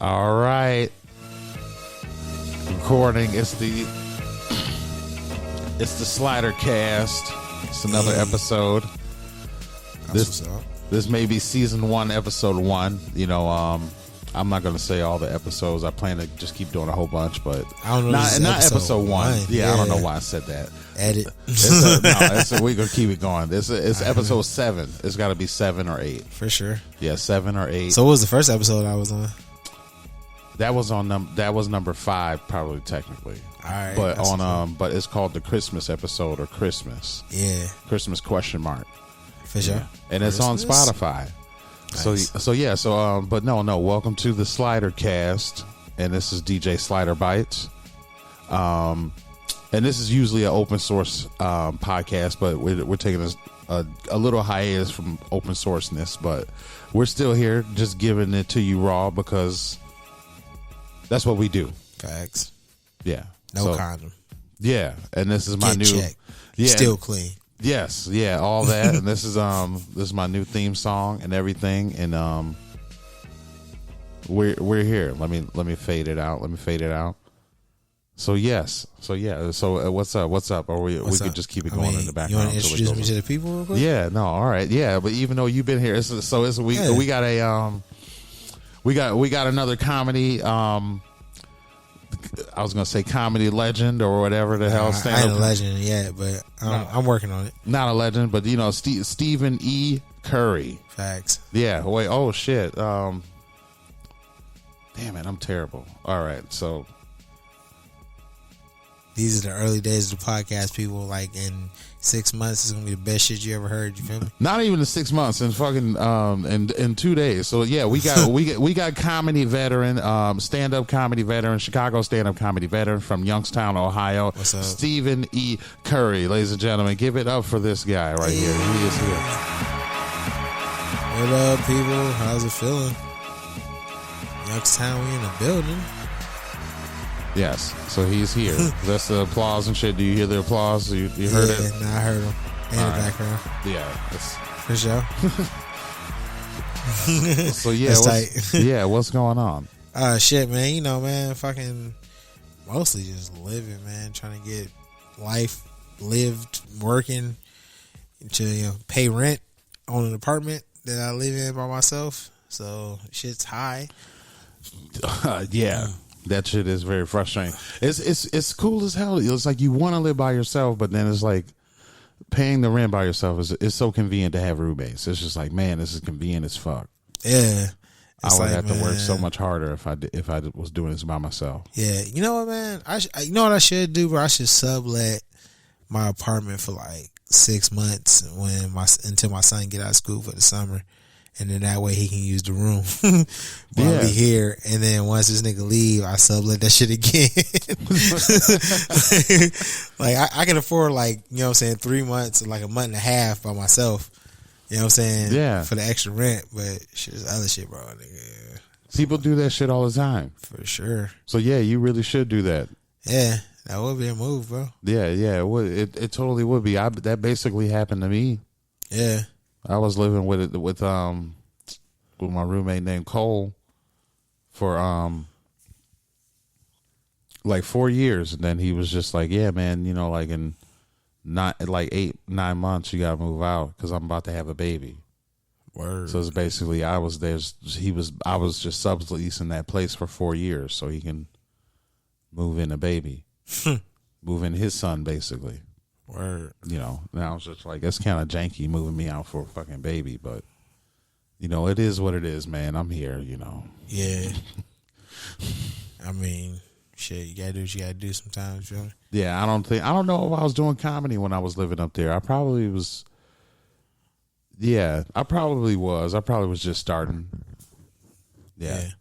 All right. Recording. It's the Slider Cast. It's another episode. This may be season 1, episode 1. You know, I'm not going to say all the episodes. I plan to just keep doing a whole bunch, but I don't know. Not episode 1. Yeah, I don't know why I said that. Edit. We're going to keep it going. It's episode 7. It's got to be 7 or 8. For sure. Yeah, 7 or 8. So what was the first episode I was on? That was number 5, probably technically. All right. But but it's called the Christmas episode or Christmas. Yeah. Christmas ? For sure. Yeah. And it's on Spotify. Nice. But no. Welcome to the Slider Cast, and this is DJ Slider Bites. And this is usually an open source podcast, but we're taking a little hiatus from open sourceness, but we're still here, just giving it to you raw because that's what we do. Facts. Yeah. No condom. Yeah, and this is my Get new. checked. Yeah. Still clean. Yes, yeah, all that, and this is my new theme song and everything, and we're here. Let me fade it out. So yes, what's up? Or we could just keep it going in the background. You want to introduce me to the people real quick? Yeah, no, all right, yeah, but even though you've been here, we got a we got another comedy. I was gonna say comedy legend or whatever the hell. I ain't a legend yet, but I'm working on it. Not a legend, but you know, Stephen E. Curry. Facts. Yeah. Wait. Oh shit. Damn it. I'm terrible. All right. So these are the early days of the podcast. People, like in 6 months, it's gonna be the best shit you ever heard. You feel me? not even in 6 months. In fucking in 2 days. So yeah, we got comedy veteran, stand up comedy veteran, Chicago stand up comedy veteran from Youngstown, Ohio. What's up? Stephen E. Curry, ladies and gentlemen, give it up for this guy right here. He is here. What up, people? How's it feeling? Youngstown, we in the building. Yes, so he's here. That's the applause and shit. Do you hear the applause? You heard it? Yeah, I heard him in the background. Yeah, that's For sure. so yeah. That's tight. What's going on? Shit, man. You know, man. Fucking mostly just living, man. Trying to get life lived, working to pay rent on an apartment that I live in by myself. So shit's high. Yeah. That shit is very frustrating. It's cool as hell. It's like you want to live by yourself, but then it's like paying the rent by yourself is so convenient to have roommates. It's just like, man, this is convenient as fuck. Yeah, I would have to work so much harder if I was doing this by myself. Yeah, you know what, man? You know what I should do, bro? I should sublet my apartment for like 6 months until my son get out of school for the summer. And then that way he can use the room while I be here. And then once this nigga leave, I sublet that shit again. Like I can afford, like, you know what I'm saying, 3 months, like a month and a half by myself. You know what I'm saying? Yeah. For the extra rent. But shit is other shit, bro. Nigga. People do that shit all the time. For sure. So yeah, you really should do that. Yeah. That would be a move, bro. Yeah, it would. It totally would be. That basically happened to me. Yeah. I was living with my roommate named Cole for like 4 years, and then he was just like, "Yeah, man, you know, like in not like 8-9 months, you gotta move out because I'm about to have a baby." Word. So it's basically I was just subleasing that place for 4 years so he can move in a baby, move in his son, basically. Word. You know, now it's just like, it's kind of janky moving me out for a fucking baby, but you know, it is what it is, man. I'm here, you know. Yeah. I mean, shit, you gotta do what you gotta do sometimes, you know? Yeah, I don't know if I was doing comedy when I was living up there. I probably was. Yeah, I probably was. I probably was just starting. Yeah.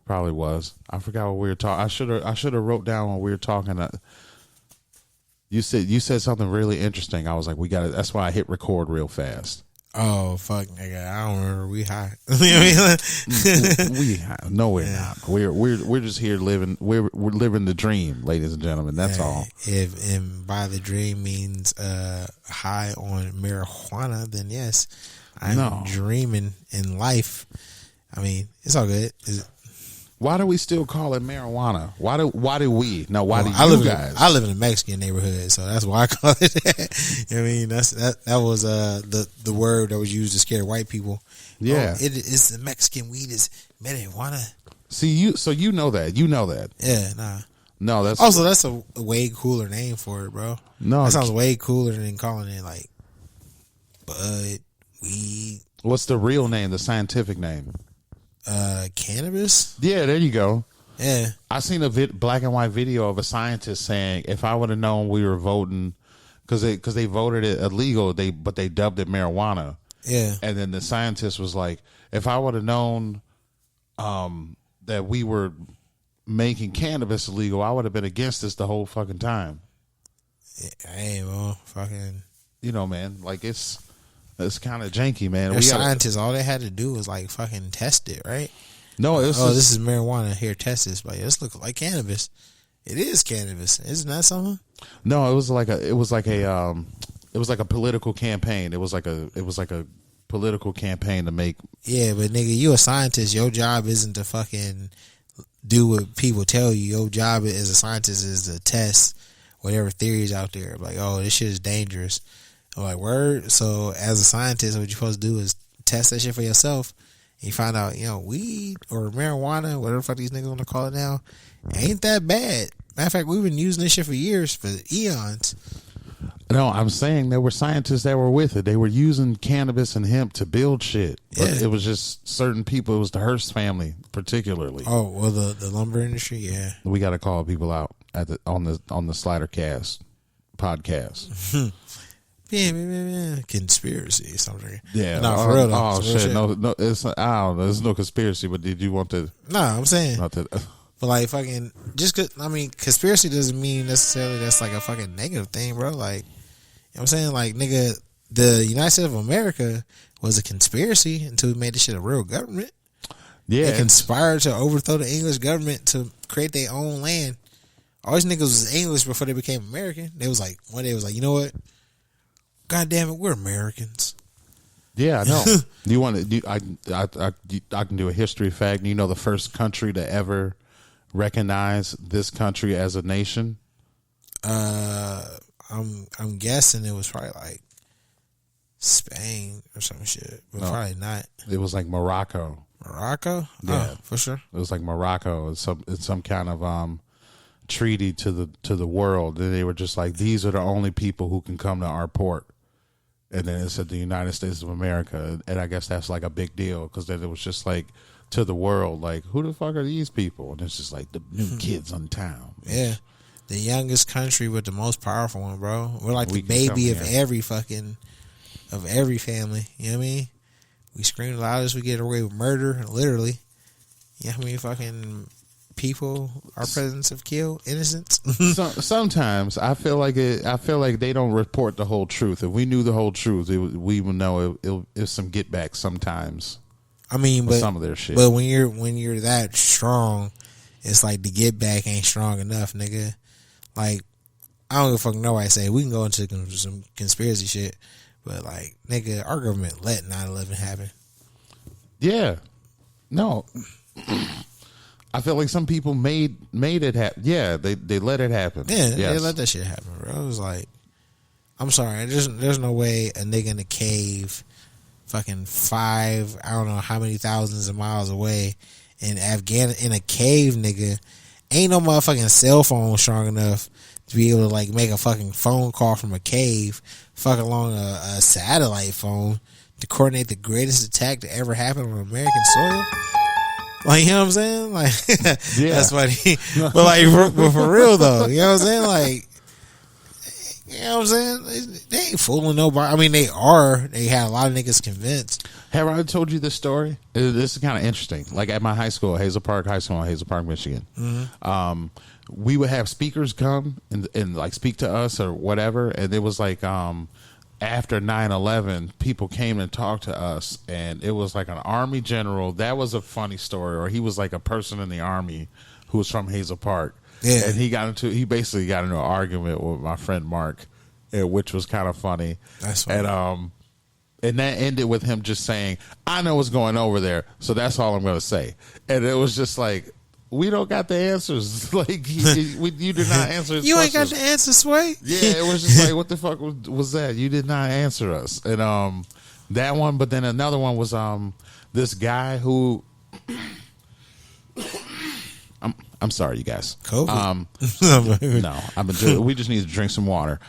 Probably was. I forgot what we were talking. I should have wrote down what we were talking. You said something really interesting. I was like, we got it. That's why I hit record real fast. Oh fuck, nigga! I don't remember. We high. We high. No, we're not. We're just here living. We're living the dream, ladies and gentlemen. That's all. If and by the dream means high on marijuana, then yes, I'm dreaming in life. I mean, it's all good. Why do we still call it marijuana? Why do we? No, why do I you live guys? I live in a Mexican neighborhood, so that's why I call it that. I mean, that was the word that was used to scare white people. Yeah. Oh, it's the Mexican weed is marijuana. See, you know that. You know that. Yeah, nah. No, that's Also, that's a way cooler name for it, bro. No, that sounds way cooler than calling it like bud, weed. What's the real name? The scientific name? Cannabis. Yeah, there you go. Yeah, I seen a black and white video of a scientist saying, "If I would have known we were voting, because they voted it illegal, but they dubbed it marijuana." yeah. And then the scientist was like, "If I would have known that we were making cannabis illegal, I would have been against this the whole fucking time." Hey, bro, fucking. You know, man, like it's kind of janky, man. They're scientists. All they had to do was like fucking test it, right? No, this is marijuana. Here, test this. Like, this looks like cannabis. It is cannabis. Isn't that something? No, it was like a political campaign. It was like a political campaign to make. Yeah, but nigga, you a scientist. Your job isn't to fucking do what people tell you. Your job as a scientist is to test whatever theories out there. Like, oh, this shit is dangerous. I'm like, word. So as a scientist, what you're supposed to do is test that shit for yourself. And you find out, weed or marijuana, whatever the fuck these niggas want to call it now, ain't that bad. Matter of fact, we've been using this shit for years, for eons. No, I'm saying there were scientists that were with it. They were using cannabis and hemp to build shit. But Yeah. it was just certain people. It was the Hearst family, particularly. Oh, well, the lumber industry, yeah. We got to call people out on the Slider Cast podcast. Yeah, conspiracy or something. Yeah, No, for real though. Oh It's real shit, no, it's I don't know. There's no conspiracy. But did you want to? No, I'm saying. Not to. But like fucking, conspiracy doesn't mean necessarily that's like a fucking negative thing, bro. Like, you know what I'm saying? Like, nigga, the United States of America was a conspiracy until we made this shit a real government. Yeah, They conspired to overthrow the English government to create their own land. All these niggas was English before they became American. They was like, one day it was like, you know what? God damn it, we're Americans. Yeah, I know. Do you want to? I can do a history fact. You know, the first country to ever recognize this country as a nation. I'm guessing it was probably like Spain or some shit, but probably not. It was like Morocco. Morocco? Yeah, for sure. It was like Morocco. It's some kind of treaty to the world. And they were just like, these are the only people who can come to our port. And then it said the United States of America, and I guess that's like a big deal because then it was just like to the world, like who the fuck are these people? And it's just like the new kids on town. Yeah, the youngest country with the most powerful one, bro. We're like We the can baby come of here. every family. You know what I mean? We scream the loudest. We get away with murder, literally. You know how many fucking people our presidents have killed? Innocents. Sometimes I feel like they don't report the whole truth. If we knew the whole truth, we would know it's some get back sometimes. I mean, with but some of their shit. But when you're that strong, it's like the get back ain't strong enough, nigga. Like, I don't give a fuck nobody say. We can go into some conspiracy shit, but like, nigga, our government let 9/11 happen. Yeah, no. I feel like some people made it happen. Yeah, they let it happen. Yeah, Yes. they let that shit happen, bro. It was like, I'm sorry, there's no way a nigga in a cave, fucking I don't know how many thousands of miles away, in in a cave, nigga, ain't no motherfucking cell phone strong enough to be able to like make a fucking phone call from a cave, fuck along a satellite phone to coordinate the greatest attack to ever happen on American soil. Like, you know what I'm saying? Like, Yeah. that's funny. But like, for real though, you know what I'm saying? Like, you know what I'm saying? They ain't fooling nobody. I mean, they are. They had a lot of niggas convinced. Have I told you this story? This is kind of interesting. Like at my high school, Hazel Park High School in Hazel Park, Michigan. Mm-hmm. We would have speakers come and like speak to us or whatever, and it was like after 9/11, people came and talked to us, and it was like an army general. That was a funny story, or he was like a person in the army who was from Hazel Park. Yeah. And he basically got into an argument with my friend Mark, which was kind of funny. That's funny. And that ended with him just saying, "I know what's going over there, so that's all I'm going to say." And it was just like, we don't got the answers. Like you did not answer. His You ain't got questions. the answer, Sway. Yeah, it was just like, what the fuck was that? You did not answer us. And that one, but then another one was this guy who I'm sorry, you guys. COVID. No, we just need to drink some water.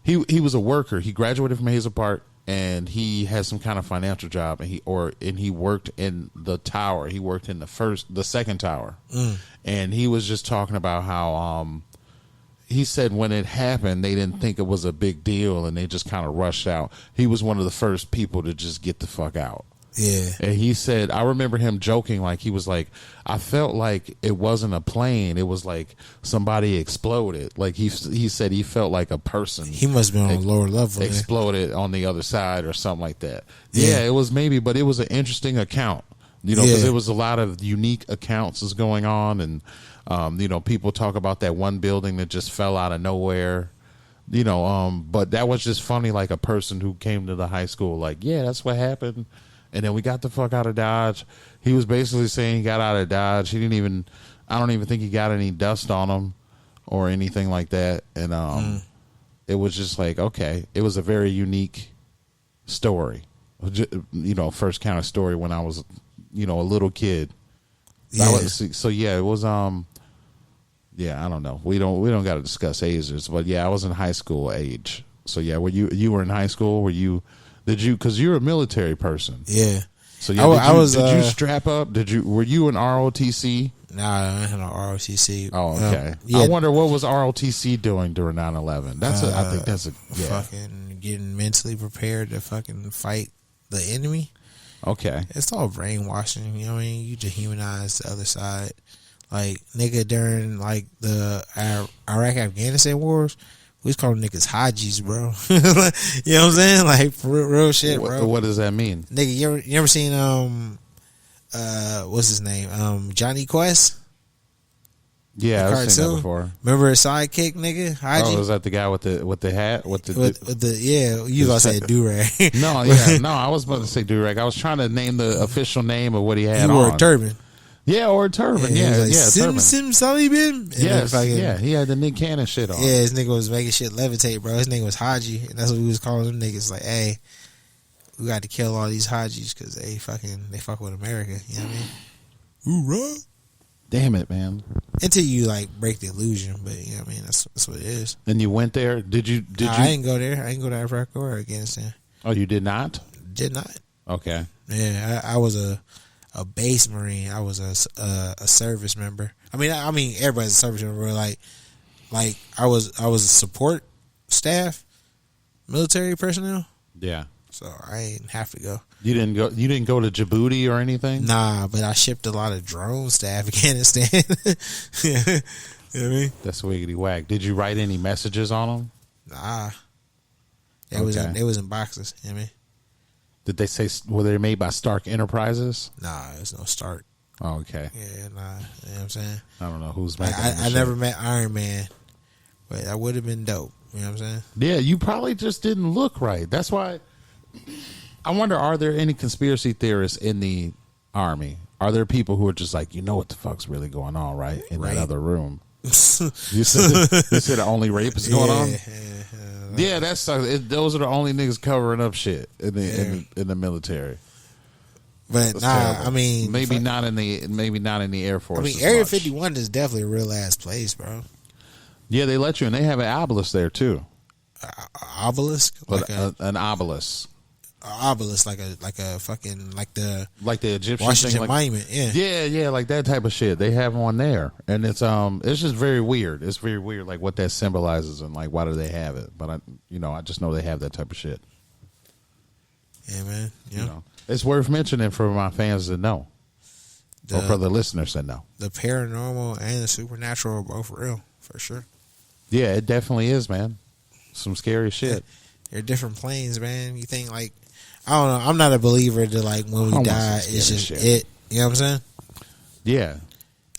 He was a worker. He graduated from Hazel Park, and he had some kind of financial job, and he worked in the tower. He worked in the second tower, and he was just talking about how he said when it happened, they didn't think it was a big deal, and they just kind of rushed out. He was one of the first people to just get the fuck out. Yeah. And he said, I remember him joking, like he was like, I felt like it wasn't a plane. It was like somebody exploded. Like he said he felt like a person. He must have been on a lower level. Exploded on the other side or something like that. Yeah, it was but it was an interesting account, because there was a lot of unique accounts is going on. And, people talk about that one building that just fell out of nowhere. But that was just funny, like a person who came to the high school, like, yeah, that's what happened. And then we got the fuck out of Dodge. He was basically saying he got out of Dodge. I don't even think he got any dust on him or anything like that. And it was just like, okay, it was a very unique story. First kind of story when I was, a little kid. Yeah. It was, I don't know. We don't got to discuss ages, but yeah, I was in high school age. So yeah, you were in high school? Because you're a military person. Yeah. So yeah, did you strap up? Were you in ROTC? Nah, I had no ROTC. Oh, okay. Yeah. I wonder what was ROTC doing during 9/11. I think that's fucking getting mentally prepared to fucking fight the enemy. Okay. It's all brainwashing. You know what I mean? You dehumanize the other side. Like, nigga, during like the Iraq-Afghanistan wars, we was calling niggas Hajis, bro. You know what I'm saying? Like, for real shit, bro. What does that mean? Nigga, you ever seen what's his name? Johnny Quest? Yeah, I've seen that before. Remember his sidekick, nigga? Haji? Oh, was that the guy with the hat? With the you was about to say do-rag. No, I was about to say do-rag. I was trying to name the official name of what he had on. He wore a turban. Yeah, or a turban. Yeah, like, turban. Sim Salibin. Yes, he had the Nick Cannon shit on. Yeah, his nigga was making shit levitate, bro. His name was Haji, and that's what we was calling them niggas. Like, hey, we got to kill all these Hajis because they fuck with America. You know what I mean? Hoorah! Damn it, man. Until you like break the illusion, but you know what I mean. That's what it is. And you went there? Did you? I didn't go there. I didn't go to Iraq or Afghanistan. Oh, you did not? Did not. Okay. Yeah, I was a base Marine. I was a service member. I mean, everybody's a service member. Like I was a support staff, military personnel. Yeah. So I didn't have to go. You didn't go to Djibouti or anything? Nah, but I shipped a lot of drones to Afghanistan. You know what I mean? That's wiggity whack. Did you write any messages on them? Nah. They was in boxes. You know what I mean? Did they say, were they made by Stark Enterprises? Nah, there's no Stark. Oh, okay. Yeah, nah. You know what I'm saying? I don't know who's making I never met Iron Man, but that would have been dope. You know what I'm saying? Yeah, you probably just didn't look right. That's why I wonder, are there any conspiracy theorists in the Army? Are there people who are just like, you know what the fuck's really going on, right? In that other room. You said the only rape is going on? Yeah, those are the only niggas covering up shit in the military. But that's nah, terrible. I mean, maybe not in the Air Force. I mean, Area 51 is definitely a real ass place, bro. Yeah, they let you, and they have an obelisk there too. Obelisk, like an obelisk. Obelisk, like a fucking like the Egyptian Washington thing, Monument, yeah, like that type of shit. They have one there, and it's just very weird. It's very weird, like what that symbolizes and like why do they have it? But I just know they have that type of shit. Yeah, man. Yeah, it's worth mentioning for my fans to know, or for the listeners to know. The paranormal and the supernatural are both real, for sure. Yeah, it definitely is, man. Some scary shit. They're different planes, man. You think like, I don't know. I'm not a believer to like when we die, it's just shit. It. You know what I'm saying? Yeah.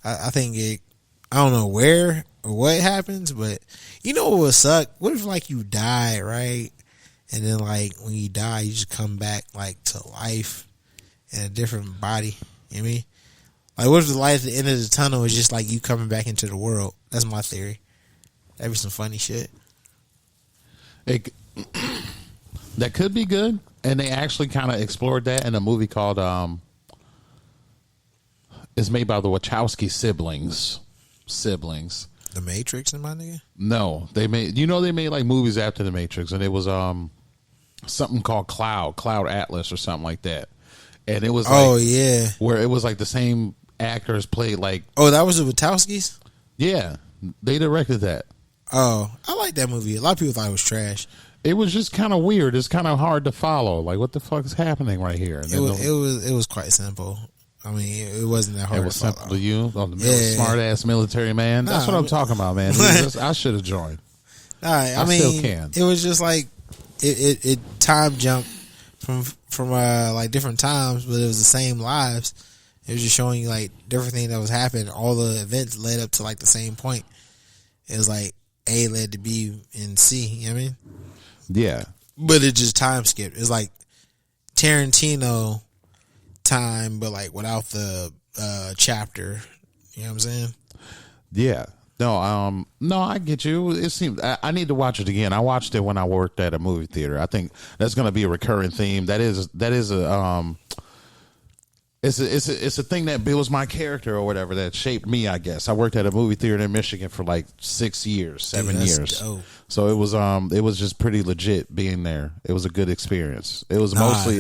I think it. I don't know where or what happens, but you know what would suck? What if like you die, right? And then like when you die, you just come back like to life in a different body. You know what I mean? Like, what if the light at the end of the tunnel is just like you coming back into the world? That's my theory. That'd be some funny shit. That could be good, and they actually kind of explored that in a movie called it's made by the Wachowski siblings. The Matrix and my nigga? No, they made like movies after The Matrix, and it was something called Cloud Atlas or something like that. And it was yeah, where it was like the same actors played like that was the Wachowskis? Yeah, they directed that. Oh, I like that movie. A lot of people thought it was trash. It was just kind of weird. It's kind of hard to follow. Like, what the fuck is happening right here? And It was quite simple. I mean, it wasn't that hard. It was to follow. simple to you, smart ass military man. That's what I'm talking about, man. I should have joined. I mean, still can. It was just like it time jumped from like different times, but it was the same lives. It was just showing you like different things that was happening. All the events led up to like the same point. It was like A led to B and C. You know what I mean? Yeah, but it just time skipped. It's like Tarantino time, but like without the chapter. You know what I'm saying? Yeah. No, I get you. It seems I need to watch it again. I watched it when I worked at a movie theater. I think that's going to be a recurring theme. That is a it's a thing that builds my character or whatever, that shaped me, I guess. I worked at a movie theater in Michigan for like 6 years, 7 years. Dope. So it was just pretty legit being there. It was a good experience. It was mostly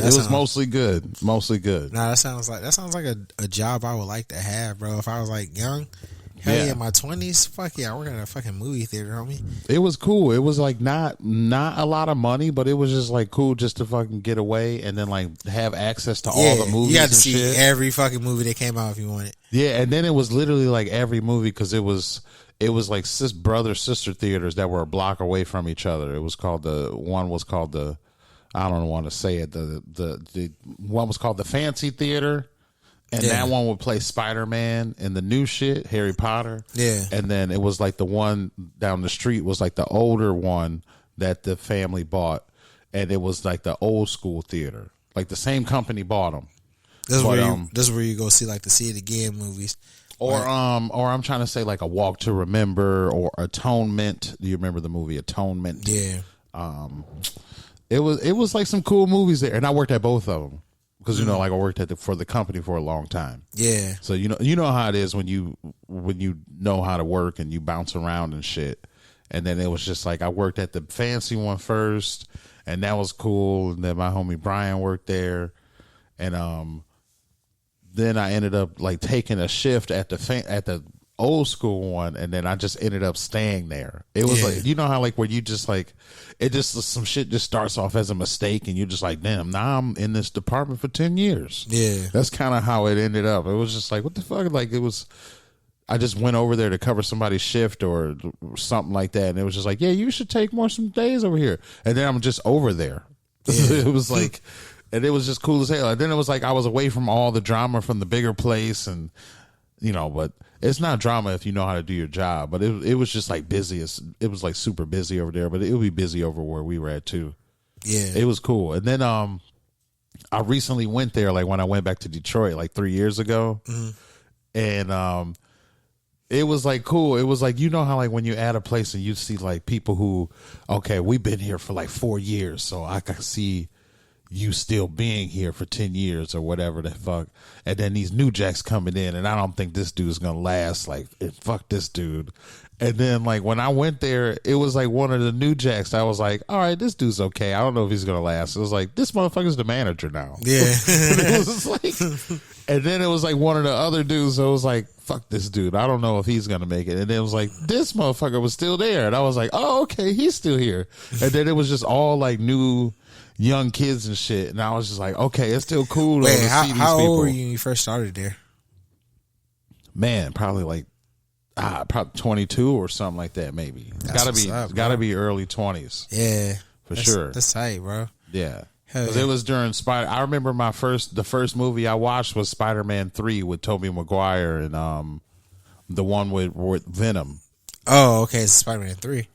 good. Mostly good. Nah, that sounds like a job I would like to have, bro. If I was like young. Hell yeah, in my 20s, fuck yeah, I work at a fucking movie theater, homie. It was cool. It was like not a lot of money, but it was just like cool just to fucking get away and then like have access to all the movies. You got to see shit. every fucking movie that came out if you want it. Yeah, and then it was literally like every movie, because it was like brother sister theaters that were a block away from each other. It was called I don't want to say it. The one was called the Fancy Theater. And that one would play Spider-Man and the new shit, Harry Potter. Yeah. And then it was like the one down the street was like the older one that the family bought. And it was like the old school theater. Like the same company bought them. This is where you go see like the See It Again movies. Or I'm trying to say like A Walk to Remember or Atonement. Do you remember the movie Atonement? Yeah. It was like some cool movies there. And I worked at both of them. Because like I worked for the company for a long time. Yeah. So you know how it is when you know how to work and you bounce around and shit. And then it was just like I worked at the fancy one first, and that was cool. And then my homie Brian worked there, and then I ended up like taking a shift at the old school one, and then I just ended up staying there. It was like, you know how like where you just like it just some shit just starts off as a mistake and you're just like, damn, now I'm in this department for 10 years. Yeah. That's kind of how it ended up. It was just like, what the fuck? Like I just went over there to cover somebody's shift or something like that, and it was just like, yeah, you should take some days over here. And then I'm just over there. Yeah. It was like, and it was just cool as hell. And then it was like I was away from all the drama from the bigger place, and but it's not drama if you know how to do your job. But it was just like busy. It was like super busy over there, but it would be busy over where we were at too. Yeah, it was cool. And then I recently went there, like when I went back to Detroit like 3 years ago, and it was like cool. It was like, you know how like when you at a place and you see like people who, okay, we've been here for like 4 years, so I can see you still being here for 10 years or whatever the fuck. And then these new jacks coming in, and I don't think this dude's gonna last. Like, fuck this dude. And then like when I went there, it was like one of the new jacks. I was like, all right, this dude's okay. I don't know if he's gonna last. It was like, this motherfucker's the manager now. Yeah. It was like, and then it was like one of the other dudes. So it was like, fuck this dude. I don't know if he's gonna make it. And then it was like, this motherfucker was still there, and I was like, oh, okay, he's still here. And then it was just all like new young kids and shit, and I was just like, okay, it's still cool. Wait, to see these how people. old were you when you first started there? Man, probably like probably 22 or something like that. Maybe it's gotta be early 20s. Yeah, for sure. That's tight, bro. Yeah, because it was during Spider. I remember the first movie I watched was Spider-Man 3 with Tobey Maguire and the one with Venom. Oh, okay, it's Spider-Man 3.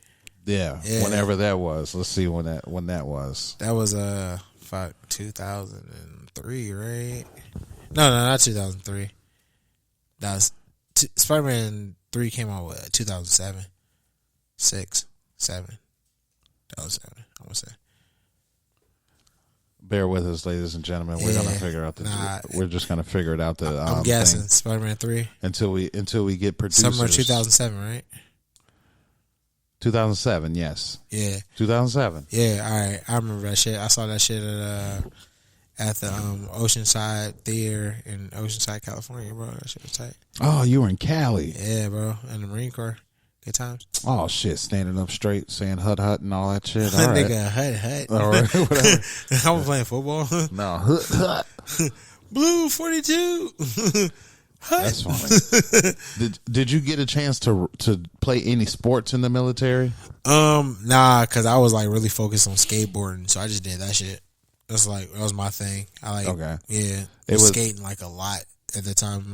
Yeah, whenever that was. Let's see when that was. That was 2003, right? No, not 2003. That was Spider-Man 3 came out with 2007, 6, 7. That was 7. I want to say. Bear with us, ladies and gentlemen. We're gonna figure out we're just gonna figure it out. I'm guessing Spider-Man 3 until we get producers. Summer 2007, right? 2007, yes. Yeah. 2007. Yeah. All right. I remember that shit. I saw that shit at the Oceanside Theater in Oceanside, California, bro. That shit was tight. Oh, you were in Cali. Yeah, bro. In the Marine Corps. Good times. Oh shit, standing up straight, saying hut hut and all that shit. That all right. nigga hut. All right, whatever. I was playing football. No, hut. Blue 42. That's funny. Did you get a chance to play any sports in the military? Nah, cause I was like really focused on skateboarding, so I just did that shit. That was my thing. I was skating like a lot at the time.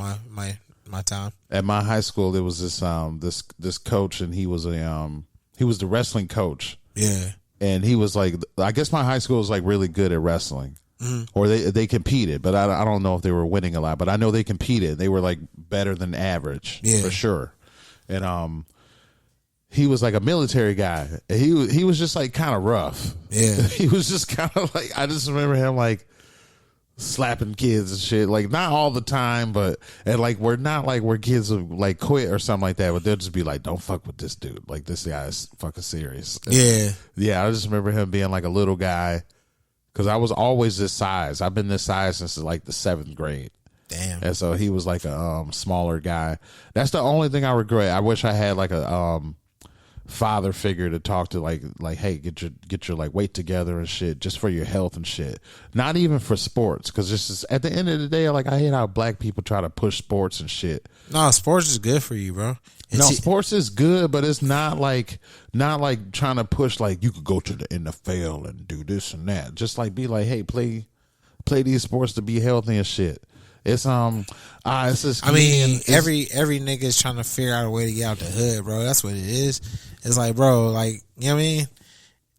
My time at my high school, there was this coach, and he was the wrestling coach. Yeah, and he was like, I guess my high school was like really good at wrestling. Mm-hmm. Or they competed, but I don't know if they were winning a lot. But I know they competed. They were like better than average, for sure. And he was like a military guy. He was just like kind of rough. Yeah, he was just kind of like, I just remember him like slapping kids and shit. Like not all the time, but and like we're not like where kids will like quit or something like that. But they'll just be like, "Don't fuck with this dude. Like this guy is fucking serious." Yeah. I just remember him being like a little guy. Because I was always this size. I've been this size since like the 7th grade. Damn. And so he was like a smaller guy. That's the only thing I regret. I wish I had like a father figure to talk to, like hey, get your like weight together and shit, just for your health and shit. Not even for sports, because this is at the end of the day, like I hate how black people try to push sports and shit. No, sports is good for you, bro. Sports is good, but it's not like trying to push like you could go to the NFL and do this and that. Just like be like, hey, play these sports to be healthy and shit. It's just, I mean, every nigga is trying to figure out a way to get out the hood, bro. That's what it is. It's like, bro, like, you know what I mean?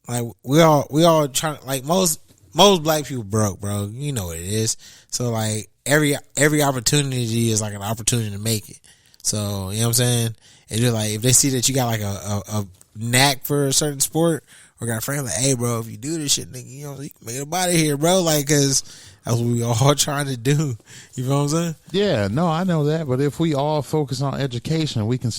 Like we all trying, like most black people broke, bro. You know what it is. So like every opportunity is like an opportunity to make it. So, you know what I'm saying? And just like, if they see that you got like a knack for a certain sport, or got a friend like, hey, bro, if you do this shit, nigga, you know, you can make it up out of here, bro. Like, cause that's what we all trying to do. You know what I'm saying? Yeah, no, I know that. But if we all focus on education, we can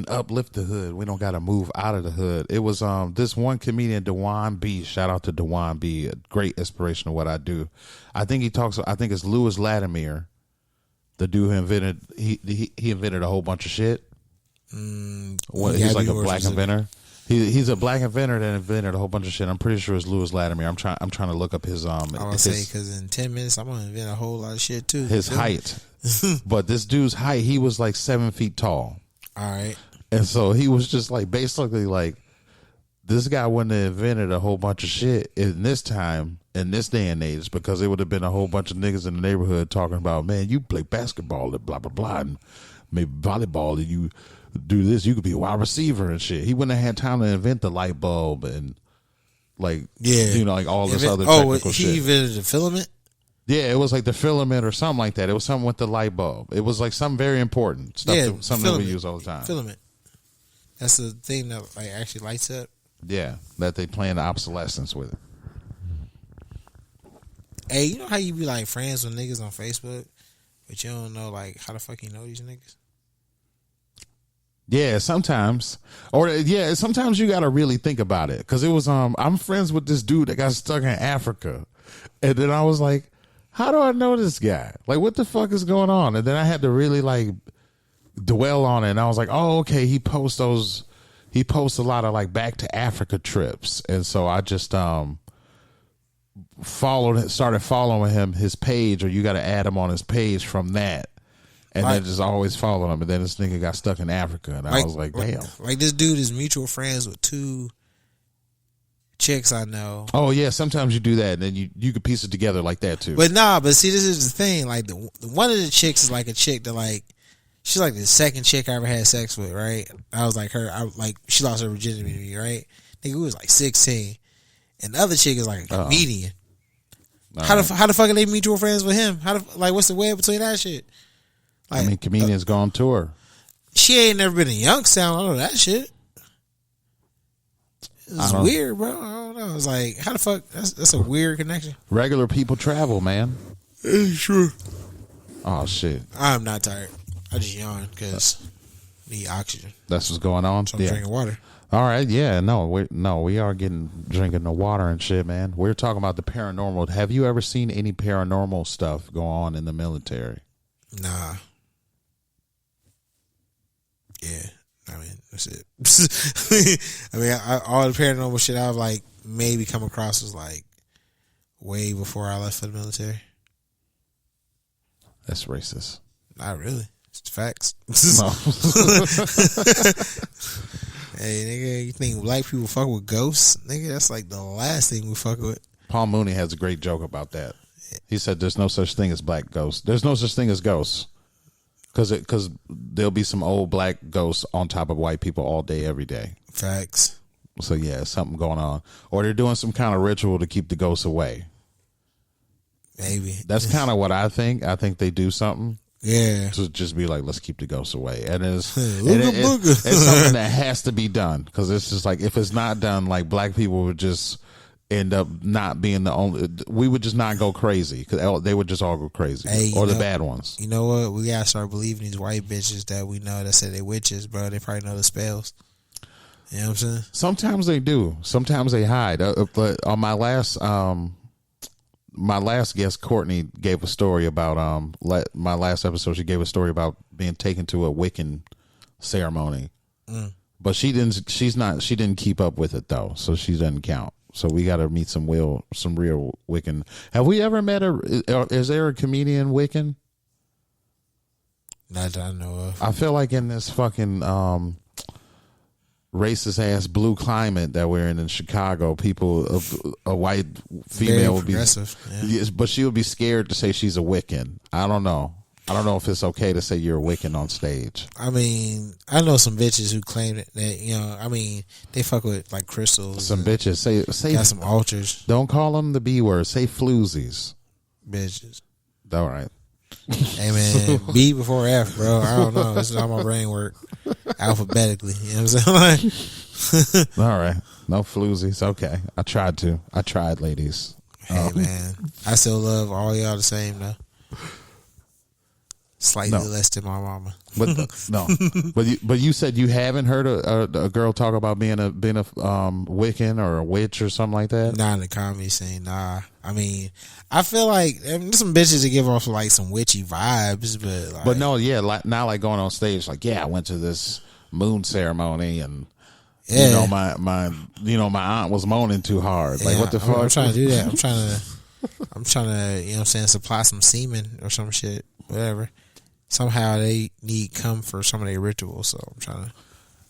uplift the hood. We don't got to move out of the hood. It was this one comedian, Dewan B. Shout out to Dewan B. A great inspiration of what I do. I think it's Lewis Latimer. The dude who invented he invented a whole bunch of shit. He's like a black inventor. He's a black inventor that invented a whole bunch of shit. I'm pretty sure it's Lewis Latimer. I'm trying to look up his I would say, because in 10 minutes I'm gonna invent a whole lot of shit too. His height, but this dude's height, he was like 7 feet tall. All right, and so he was just like basically like, this guy wouldn't have invented a whole bunch of shit in this time, in this day and age, because it would have been a whole bunch of niggas in the neighborhood talking about, man, you play basketball and blah, blah, blah, and maybe volleyball, and you do this, you could be a wide receiver and shit. He wouldn't have had time to invent the light bulb and like, you know, like all this other technical shit. He invented the filament? Yeah, it was like the filament or something like that. It was something with the light bulb. It was like something very important stuff, something that we use all the time. Filament. That's the thing that like actually lights up. Yeah, that they plan the obsolescence with it. Hey, you know how you be like friends with niggas on Facebook, but you don't know like how the fuck you know these niggas? Yeah, sometimes. Sometimes you got to really think about it. Because it was, I'm friends with this dude that got stuck in Africa. And then I was like, how do I know this guy? Like, what the fuck is going on? And then I had to really like dwell on it. And I was like, oh, okay, he posts a lot of like back to Africa trips. And so I just started following him, his page, or you got to add him on his page from that. And then just always following him. And then this nigga got stuck in Africa. And I was like, damn. Like this dude is mutual friends with 2 chicks I know. Oh, yeah. Sometimes you do that. And then you could piece it together like that, too. But see, this is the thing. Like, one of the chicks is like a chick that, like, she's like the second chick I ever had sex with, right? I was like her. She lost her virginity to me, right? Nigga, we was like 16. And the other chick is like a comedian. How the fuck are they mutual friends with him? What's the way between that shit? Like, I mean, comedians go on tour. she ain't never been in Youngstown. I don't know that shit. It's weird, bro. I don't know. It's like, how the fuck? That's a weird connection. Regular people travel, man. Sure. Oh shit. I'm not tired. I just yawn because need oxygen. That's what's going on. So I'm drinking water. All right, yeah, we are drinking the water and shit, man. We're talking about the paranormal. Have you ever seen any paranormal stuff go on in the military? Nah. Yeah, I mean that's it. I mean, all the paranormal shit I've like maybe come across was like way before I left for the military. That's racist. Not really. It's facts. No. Hey, nigga, you think black people fuck with ghosts? Nigga, that's like the last thing we fuck with. Paul Mooney has a great joke about that. He said there's no such thing as black ghosts. There's no such thing as ghosts. Because there'll be some old black ghosts on top of white people all day, every day. Facts. So, yeah, something going on. Or they're doing some kind of ritual to keep the ghosts away. Maybe. That's kind of what I think. I think they do something. Yeah. To just be like, let's keep the ghosts away. And it's Booga. something that has to be done. Because it's just like, if it's not done, like black people would just end up not being the only, we would just not go crazy. Because they would just all go crazy. Hey, or the bad ones. You know what? We got to start believing these white bitches that we know that say they witches, bro. They probably know the spells. You know what I'm saying? Sometimes they do. Sometimes they hide. But on my last guest, Courtney, gave a story about my last episode. She gave a story about being taken to a Wiccan ceremony, but she didn't keep up with it though, so she doesn't count. So we got to meet some real Wiccan. Have we ever met is there a comedian Wiccan? Not that I know of. I feel like in this fucking racist ass blue climate that we're in Chicago, a white female would be, yeah. But she would be scared to say she's a Wiccan. I don't know if it's okay to say you're a Wiccan on stage. I mean, I know some bitches who claim that I mean, they fuck with like crystals. Some bitches say got some altars. Don't call them the B word. Say floozies. Bitches. All right. Hey man, B before F, bro. I don't know. This is how my brain work alphabetically. You know what I'm saying? All right. No floozies. Okay. I tried, ladies. Hey man, I still love all y'all the same though. Slightly less than my mama. But no. But you said you haven't heard a girl talk about being a Wiccan or a witch or something like that? Not in the comedy scene, nah. I mean, I feel like there's some bitches that give off like some witchy vibes, but no, yeah, like not like going on stage like, yeah, I went to this moon ceremony and my aunt was moaning too hard. Yeah, like what the fuck? I'm trying to do that. I'm trying to, you know what I'm saying, supply some semen or some shit, whatever. Somehow they need come for some of their rituals, so I'm trying to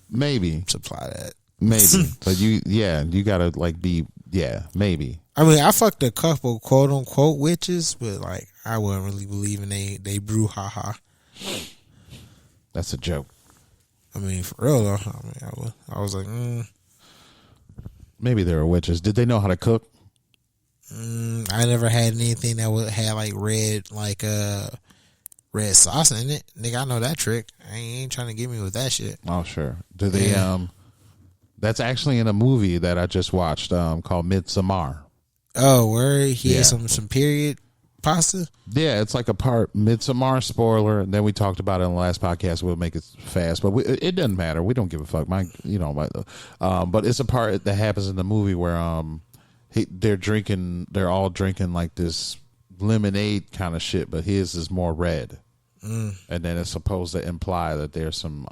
maybe supply that. Maybe. But you gotta like be maybe. I mean, I fucked a couple quote unquote witches, but like I wouldn't really believe in they brouhaha. That's a joke. I mean, for real though. I mean, I was like, maybe they were witches. Did they know how to cook? I never had anything that had like red sauce in it. Nigga, I know that trick. I ain't trying to get me with that shit. Oh, sure. Do they, that's actually in a movie that I just watched, called Midsommar. Oh, where he had some period pasta? Yeah, it's like a part Midsommar spoiler, and then we talked about it in the last podcast. We'll make it fast, but it doesn't matter. We don't give a fuck. But it's a part that happens in the movie where, they're all drinking like this lemonade kind of shit, but his is more red. And then it's supposed to imply that there's some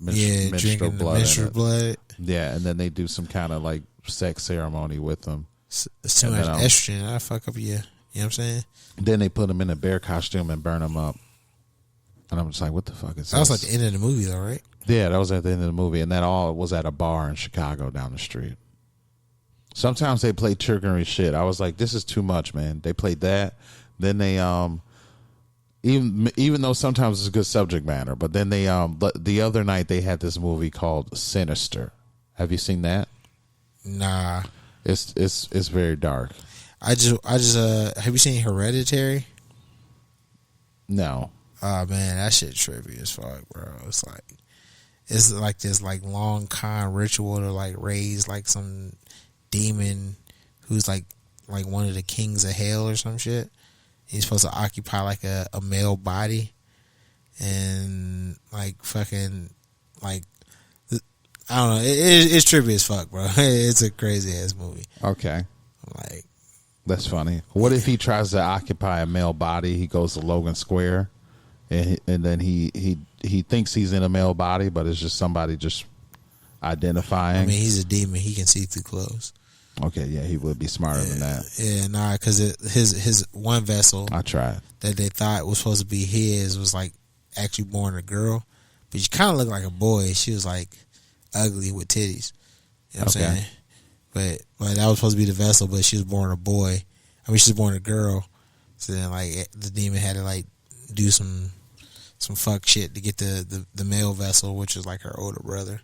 menstrual blood. Menstrual blood. Yeah, and then they do some kind of like sex ceremony with them. It's too much estrogen. I fuck up you. You know what I'm saying? Then they put them in a bear costume and burn them up. And I'm just like, what the fuck is this? That was like the end of the movie, though, right? Yeah, that was at the end of the movie, and that all was at a bar in Chicago down the street. Sometimes they play trickery shit. I was like, this is too much, man. They played that. Then they even though sometimes it's a good subject matter, but then they the other night they had this movie called Sinister. Have you seen that? Nah. It's very dark. I just have you seen Hereditary? No. Oh man, that shit trippy as fuck, bro. It's like this like long con ritual to like raise like some demon who's like one of the kings of hell or some shit. He's supposed to occupy like a male body and like fucking like I don't know. It's trippy as fuck, bro. It's a crazy ass movie. Okay. Like That's funny. What if he tries to occupy a male body? He goes to Logan Square, and then he thinks he's in a male body, but it's just somebody just identifying. I mean, he's a demon. He can see through clothes. Okay, yeah, he would be smarter than that. Yeah, nah, because his one vessel I tried. that they thought was supposed to be his was like actually born a girl, but she kind of looked like a boy. She was like ugly with titties. You know what I'm saying? But that was supposed to be the vessel, but she was born a boy. I mean, she was born a girl. So then, like, the demon had to like do some fuck shit to get the male vessel, which is like her older brother.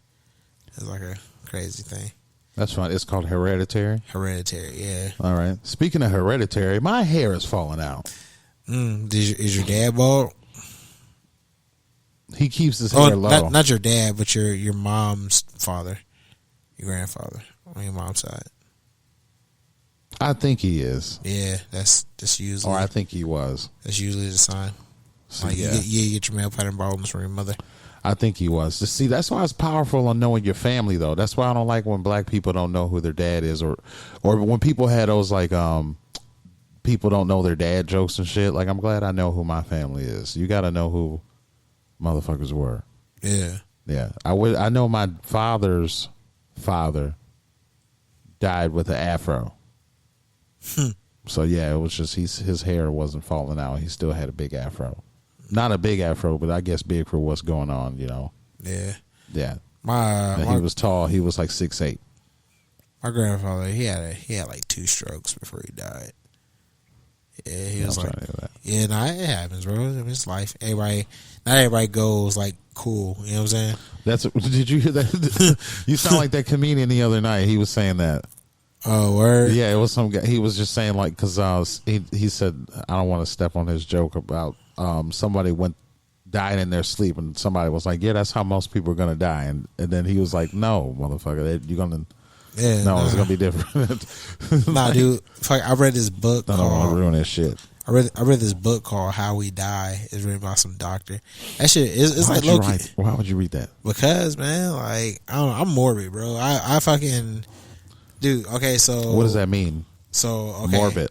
It's like a crazy thing. That's fine. It's called Hereditary. Hereditary, yeah. All right. Speaking of Hereditary, my hair is falling out. Is your dad bald? He keeps his hair low. Not your dad, but your mom's father, your grandfather on your mom's side. I think he is. Yeah, that's usually. Or I think he was. That's usually the sign. So, Like yeah. you get your male pattern baldness from your mother. I think he was. See, that's why it's powerful on knowing your family, though. That's why I don't like when black people don't know who their dad is, or when people had those like people don't know their dad jokes and shit. Like, I'm glad I know who my family is. You got to know who motherfuckers were. Yeah, yeah. I know my father's father died with an afro. So yeah, it was just his hair wasn't falling out. He still had a big afro. Not a big afro, but I guess big for what's going on, you know. Yeah. Yeah. He was tall. He was like 6'8". My grandfather, he had like 2 strokes before he died. Yeah, he was like, yeah, nah, it happens, bro. I mean, it's life. Not everybody goes like cool. You know what I'm saying? Did you hear that? You sound like that comedian the other night. He was saying that. Oh, word? Yeah, it was some guy. He was just saying like, because he said, I don't want to step on his joke about somebody died in their sleep, and somebody was like, yeah, that's how most people are gonna die, and then he was like, no, motherfucker, you're gonna. Yeah, no, it's gonna be different. Nah, dude. I read this book. I don't want to ruin that shit. I read this book called How We Die. It's written by some doctor. That shit is like low key. Why would you read that? Because, man, like, I don't know, I'm morbid, bro. I fucking dude. Okay, so what does that mean? So okay, morbid.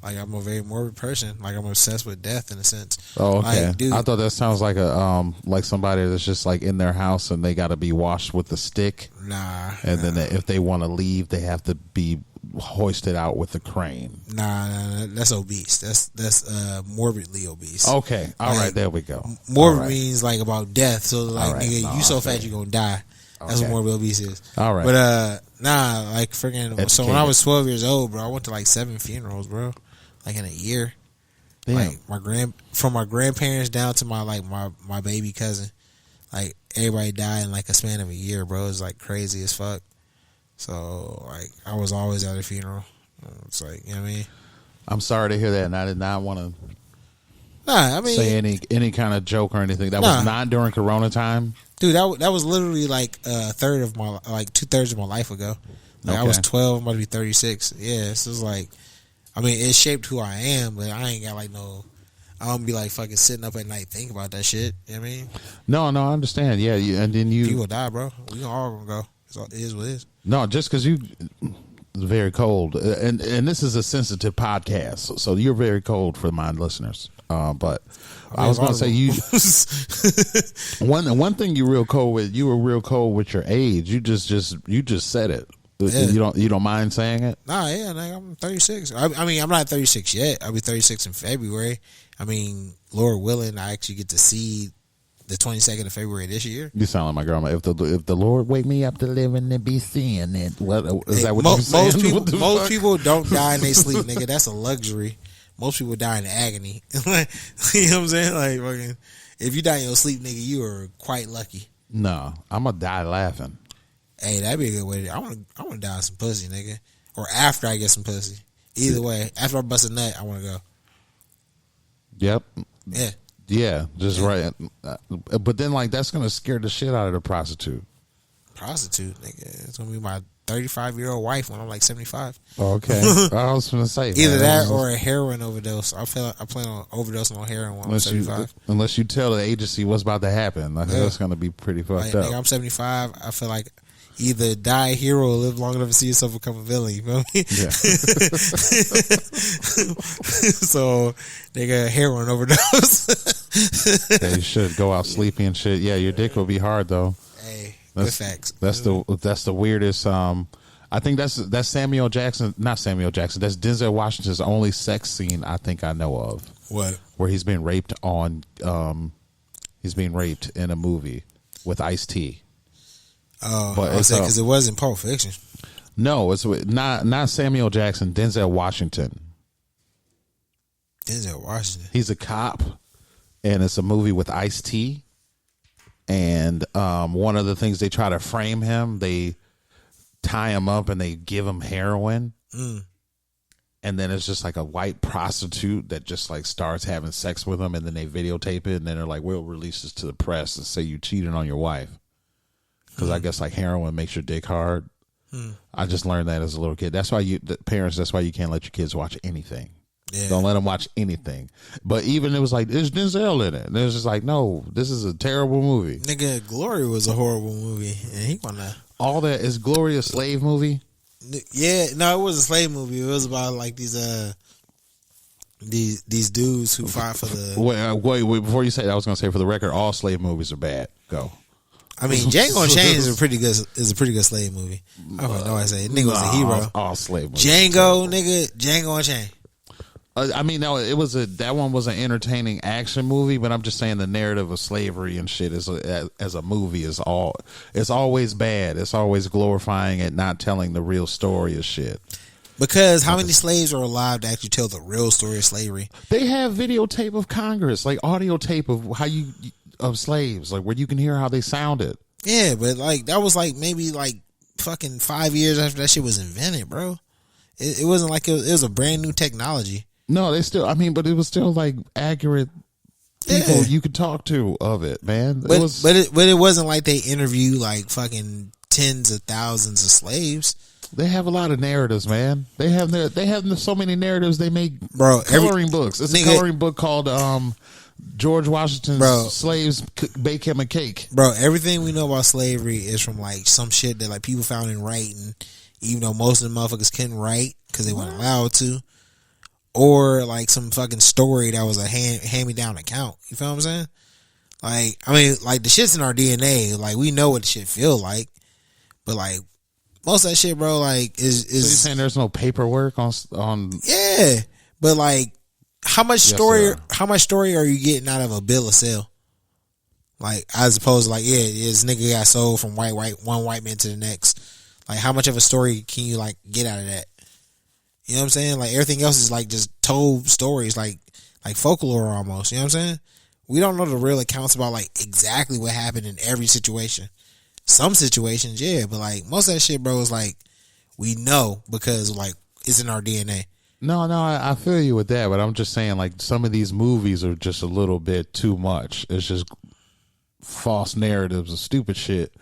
Like, I'm a very morbid person. Like, I'm obsessed with death in a sense. Oh, okay. Like, dude, I thought that sounds like a like somebody that's just like in their house and they got to be washed with a stick. Nah. And then if they want to leave, they have to be hoisted out with a crane. Nah, that's obese. That's morbidly obese. Okay, all right, there we go. Morbid means like about death. So like, right. nigga, you so fat you gonna die. That's what morbid obese is. All right, but nah, like freaking. So when I was 12 years old, bro, I went to like 7 funerals, bro. Like in a year. Damn. Like from my grandparents down to my baby cousin, like everybody died in like a span of a year, bro. It's like crazy as fuck. So like I was always at a funeral. It's like, you know what I mean? I'm sorry to hear that, and I did not want to say any kind of joke or anything. That was not during Corona time. Dude, that was literally like 2/3 of my life ago. Like, I was 12, I'm about to be 36. Yeah, so it's like, I mean, it shaped who I am, but I ain't got like no. I don't be like fucking sitting up at night thinking about that shit. You know what I mean? No, I understand. Yeah, and then people die, bro. We all gonna go. It is what it is. No, just because it's very cold, and this is a sensitive podcast, so you're very cold for my listeners. But I was going to say you. one thing you're real cold with. You were real cold with your age. You just said it. Yeah. You don't mind saying it? Nah, yeah, like, I'm 36. I mean, I'm not 36 yet. I'll be 36 in February. I mean, Lord willing, I actually get to see the 22nd of February this year. You sound like my grandma. If the Lord wake me up to live and to be seeing it, what is that? What you saying? Most people don't die in their sleep, nigga. That's a luxury. Most people die in agony. You know what I'm saying? Like, fucking, if you die in your sleep, nigga, you are quite lucky. No, I'm gonna die laughing. Hey, that'd be a good way to. I want to die in some pussy, nigga, or after I get some pussy. Either way, after I bust a nut, I want to go. Yep. Yeah. Yeah, just right. But then, like, that's gonna scare the shit out of the prostitute. Prostitute, nigga. It's gonna be my 35-year-old wife when I'm like 75. Okay, I was gonna say either that or a heroin overdose. I plan on overdosing on heroin when I'm 75. Unless you tell the agency what's about to happen, like, that's gonna be pretty fucked up. Nigga, I'm 75. I feel like either die a hero or live long enough to see yourself become a villain. You feel me? Yeah. So, nigga, heroin overdose. Yeah, you should go out sleepy and shit. Yeah, your dick will be hard though. Hey, That's good facts. That's the weirdest. I think that's Samuel Jackson, not Samuel Jackson. That's Denzel Washington's only sex scene I think I know of. What? Where he's being raped he's being raped in a movie with Ice-T. Oh, but because it wasn't Pulp Fiction. No, it's not Samuel Jackson. Denzel Washington. Denzel Washington. He's a cop, and it's a movie with Ice-T. And one of the things they try to frame him, they tie him up and they give him heroin. And then it's just like a white prostitute that just like starts having sex with him, and then they videotape it, and then they're like, we'll release this to the press and say you cheated on your wife. Because I guess like heroin makes your dick hard. I just learned that as a little kid. That's why that's why you can't let your kids watch anything. Yeah. Don't let them watch anything. But even it was like, there's Denzel in it. And it was just like, no, this is a terrible movie. Nigga, Glory was a horrible movie, and he wanna. All that is Glory a slave movie? Yeah, no, it was a slave movie. It was about like these dudes who fought for the. Wait! Before you say that, I was going to say, for the record, all slave movies are bad. Go. I mean, Django Unchained is a pretty good slave movie. I don't know what I say. Nigga was a hero. All slave movies. Django Unchained. I mean, no, that one was an entertaining action movie, but I'm just saying the narrative of slavery and shit as a movie it's always bad. It's always glorifying it, not telling the real story of shit. Because how many slaves are alive to actually tell the real story of slavery? They have videotape of Congress, like audio tape of of slaves, like where you can hear how they sounded. Yeah, but like that was like maybe like fucking 5 years after that shit was invented, bro. It wasn't like it was a brand new technology. No, but it was still like accurate people you could talk to of it, man. But it wasn't like they interviewed like fucking tens of thousands of slaves. They have a lot of narratives, man. They have so many narratives. They make coloring books. It's a coloring book called George Washington's Slaves Bake Him a Cake. Bro, everything we know about slavery is from like some shit that like people found in writing, even though most of the motherfuckers couldn't write because they weren't allowed to. Or like some fucking story that was a hand-me-down account. You feel what I'm saying? Like, I mean, like the shit's in our DNA. Like, we know what the shit feel like. But like, most of that shit, bro, like is So you're saying there's no paperwork on Yeah. But like, how much story are you getting out of a bill of sale? Like, as opposed to like, yeah, this nigga got sold from one white man to the next. Like, how much of a story can you like get out of that? You know what I'm saying? Like, everything else is like just told stories, like folklore almost. You know what I'm saying? We don't know the real accounts about like exactly what happened in every situation. Some situations, yeah, but like most of that shit, bro, is like we know because like it's in our DNA. No, I feel you with that, but I'm just saying like some of these movies are just a little bit too much. It's just false narratives of stupid shit.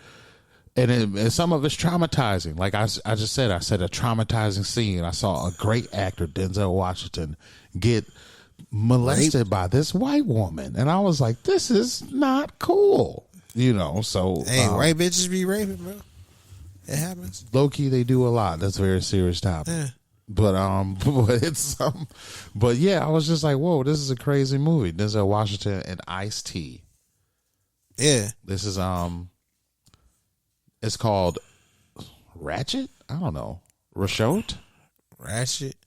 And some of it's traumatizing. Like I said a traumatizing scene. I saw a great actor, Denzel Washington, get molested by this white woman. And I was like, this is not cool. You know, so. Hey, white bitches be raping, bro. It happens. Low-key, they do a lot. That's a very serious topic. Yeah. But but yeah, I was just like, whoa, this is a crazy movie. Denzel Washington and Ice-T. Yeah. This is, it's called Ratchet? I don't know. Ratchet?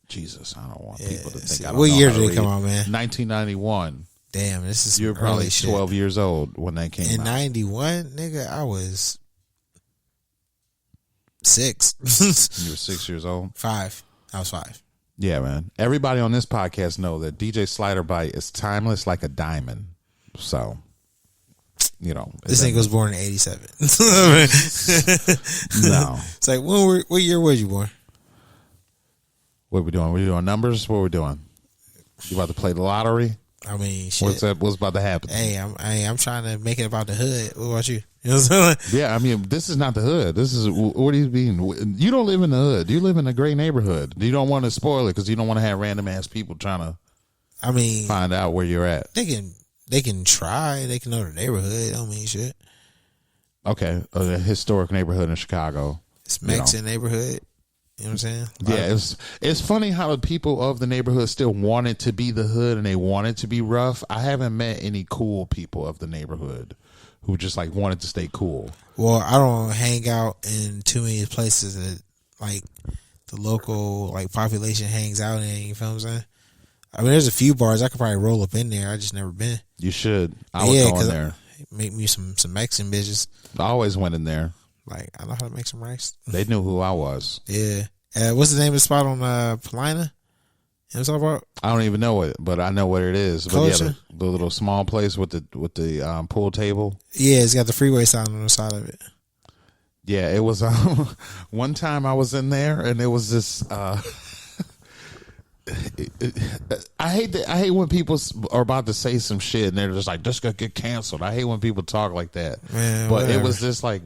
Jesus, I don't want people to think I don't know. What year did it come out, man? 1991. Damn, this is You're probably 12 years old when that came out. In 91, nigga, I was 6. You were 6 years old? 5. I was 5. Yeah, man. Everybody on this podcast know that DJ Slider Bite is timeless like a diamond. So, you know. This nigga was born in 87. No. It's like, what year was you born? What are we doing? We doing numbers? What are we doing? You about to play the lottery? I mean, shit. What's up? What's about to happen? Hey, I'm trying to make it about the hood. What about you? You know what I'm saying? Yeah, I mean, this is not the hood. This is, what do you mean? You don't live in the hood. You live in a great neighborhood. You don't want to spoil it because you don't want to have random ass people trying to I mean, find out where you're at. they can try. They can know the neighborhood. Don't mean shit. Okay, a historic neighborhood in Chicago. It's Mexican neighborhood. You know what I'm saying? Yeah, it's funny how the people of the neighborhood still want it to be the hood and they want it to be rough. I haven't met any cool people of the neighborhood who just like wanted to stay cool. Well, I don't hang out in too many places that like the local like population hangs out in. You feel what I'm saying? I mean, there's a few bars I could probably roll up in there. I just never been. You should. I would go in there. Make me some Mexican bitches. I always went in there. Like, I know how to make some rice. They knew who I was. Yeah. What's the name of the spot on Paulina? You know what I'm talking about? I don't even know it, but I know what it is. But Culture? yeah, the little small place with the pool table. Yeah, it's got the freeway sign on the side of it. Yeah, it was one time I was in there and it was this I hate when people are about to say some shit and they're just like, this gonna get canceled. I hate when people talk like that. Man, but whatever. it was this like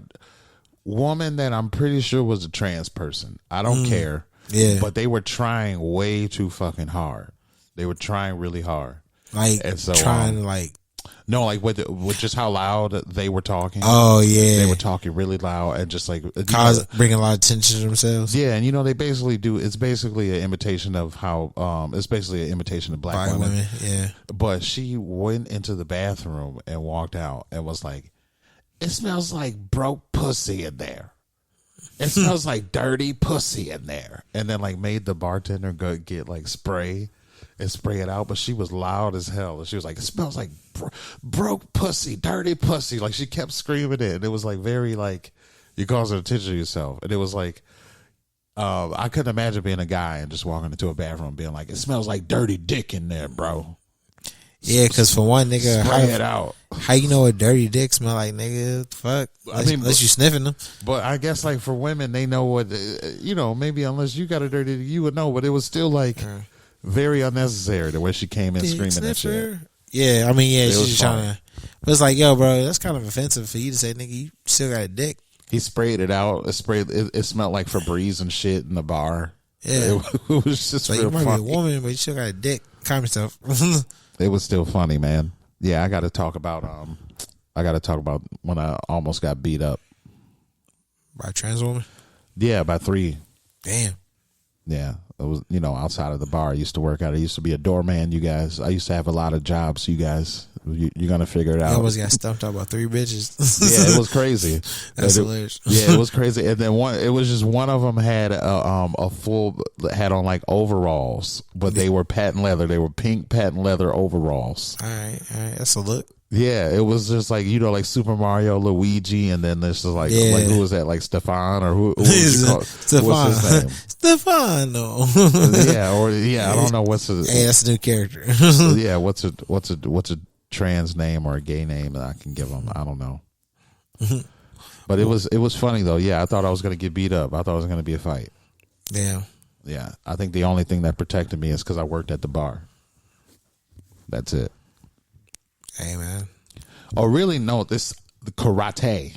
woman that I'm pretty sure was a trans person. I don't care. Yeah. But they were trying way too fucking hard. They were trying really hard. Like, And so, trying to like... No, like with just how loud they were talking. Oh, yeah. They were talking really loud and just like bringing a lot of attention to themselves. Yeah, and they basically do. It's basically an imitation of how. It's basically an imitation of black women. Yeah. But she went into the bathroom and walked out and was like, "It smells like broke pussy in there. It smells like dirty pussy in there." And then like made the bartender go get like spray and spray it out. But she was loud as hell. And she was like, "It smells like broke pussy, dirty pussy." Like she kept screaming it. And it was like very like, you causing attention to yourself. And it was like, I couldn't imagine being a guy and just walking into a bathroom and being like, "It smells like dirty dick in there, bro." Yeah, because for one, nigga, Spray it out. How you know what dirty dick smell like, nigga? Fuck. Unless you sniffing them. But I guess like for women, they know what, maybe unless you got a dirty dick, you would know. But it was still like very unnecessary the way she came in screaming that shit. Yeah, I mean, yeah, she's just fine. trying to. But it's like, yo, bro, that's kind of offensive for you to say, nigga, you still got a dick. He sprayed it out. It smelled like Febreze and shit in the bar. Yeah. It was just like, real you might funny. be a woman, but you still got a dick. Calm yourself. It was still funny, man. Yeah, I got to talk about when I almost got beat up. By a trans woman? Yeah, by 3. Damn. Yeah, it was, outside of the bar I used to work at. I used to be a doorman, you guys. I used to have a lot of jobs, you guys. You're going to figure it out. You almost got stumped out by 3 bitches. Yeah, it was crazy. That's hilarious. Yeah, it was crazy. And then it was just one of them had had on like overalls, but they were patent leather. They were pink patent leather overalls. All right. That's a look. Yeah, it was just like, like Super Mario, Luigi, and then this is like who was that? Like Stefan or who was you call? Stefan. What's his name? Stefano. I don't know what's a Hey, that's a new character. yeah, what's a trans name or a gay name that I can give them? I don't know. But it was funny though. Yeah, I thought I was gonna get beat up. I thought it was gonna be a fight. Yeah. Yeah, I think the only thing that protected me is because I worked at the bar. That's it. Hey, man. Oh, really? No, the karate.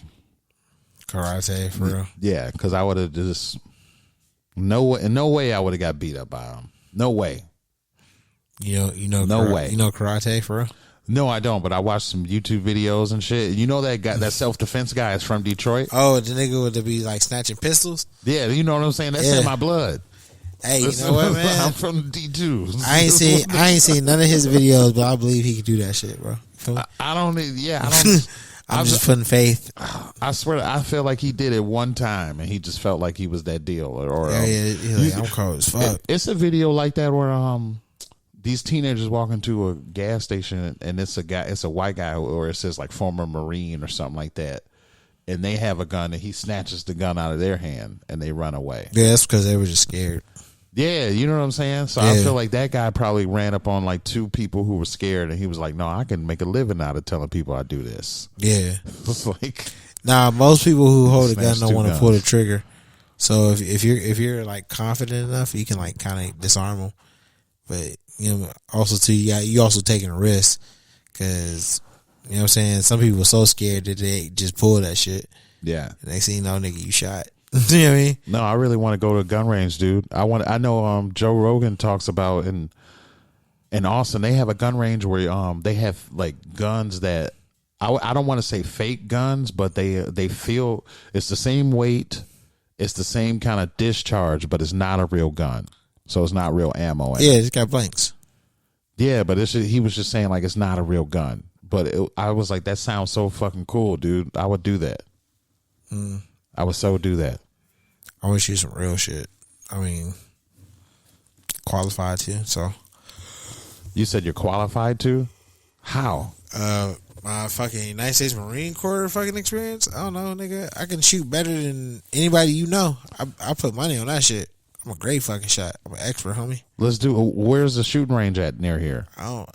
Karate, for real. Yeah, because I would have just in no way I would have got beat up by him. No way. You know, no way. You know karate, for real? No, I don't. But I watched some YouTube videos and shit. You know that guy, that self-defense guy, is from Detroit. Oh, the nigga would be like snatching pistols. Yeah, you know what I'm saying. That's in my blood. Hey, you know what, man? I'm from D2. I ain't seen none of his videos, but I believe he could do that shit, bro. I don't. Yeah, I don't. I'm just putting faith. I swear, I feel like he did it one time, and he just felt like he was that deal. Or He's like, I'm cold as fuck. It's a video like that where these teenagers walk into a gas station, and it's a white guy, or it says like former Marine or something like that, and they have a gun, and he snatches the gun out of their hand, and they run away. Yeah, that's because they were just scared. Yeah, you know what I'm saying? So I feel like that guy probably ran up on like 2 people who were scared, and he was like, "No, I can make a living out of telling people I do this." Yeah. It's like, most people who hold a gun Snatch don't 2 want to guns. pull the trigger. So if you're like confident enough, you can like kind of disarm them. But Also too, you also taking a risk because you know what I'm saying. Some people are so scared that they just pull that shit. Yeah. Next thing you know, nigga, you shot. You know what I mean? No, I really want to go to a gun range, dude. I know Joe Rogan talks about in Austin they have a gun range where they have like guns that I don't want to say fake guns, but they feel it's the same weight, it's the same kind of discharge, but it's not a real gun. So it's not real ammo. Yeah, it's got blanks. Yeah, but he was just saying like it's not a real gun. But I was like, that sounds so fucking cool, dude. I would do that. I would so do that. I want to shoot some real shit. I mean, qualified too. So you said you're qualified to? How? My fucking United States Marine Corps fucking experience. I don't know, nigga. I can shoot better than anybody you know. I put money on that shit. I'm a great fucking shot. I'm an expert, homie. Let's do. Where's the shooting range at near here?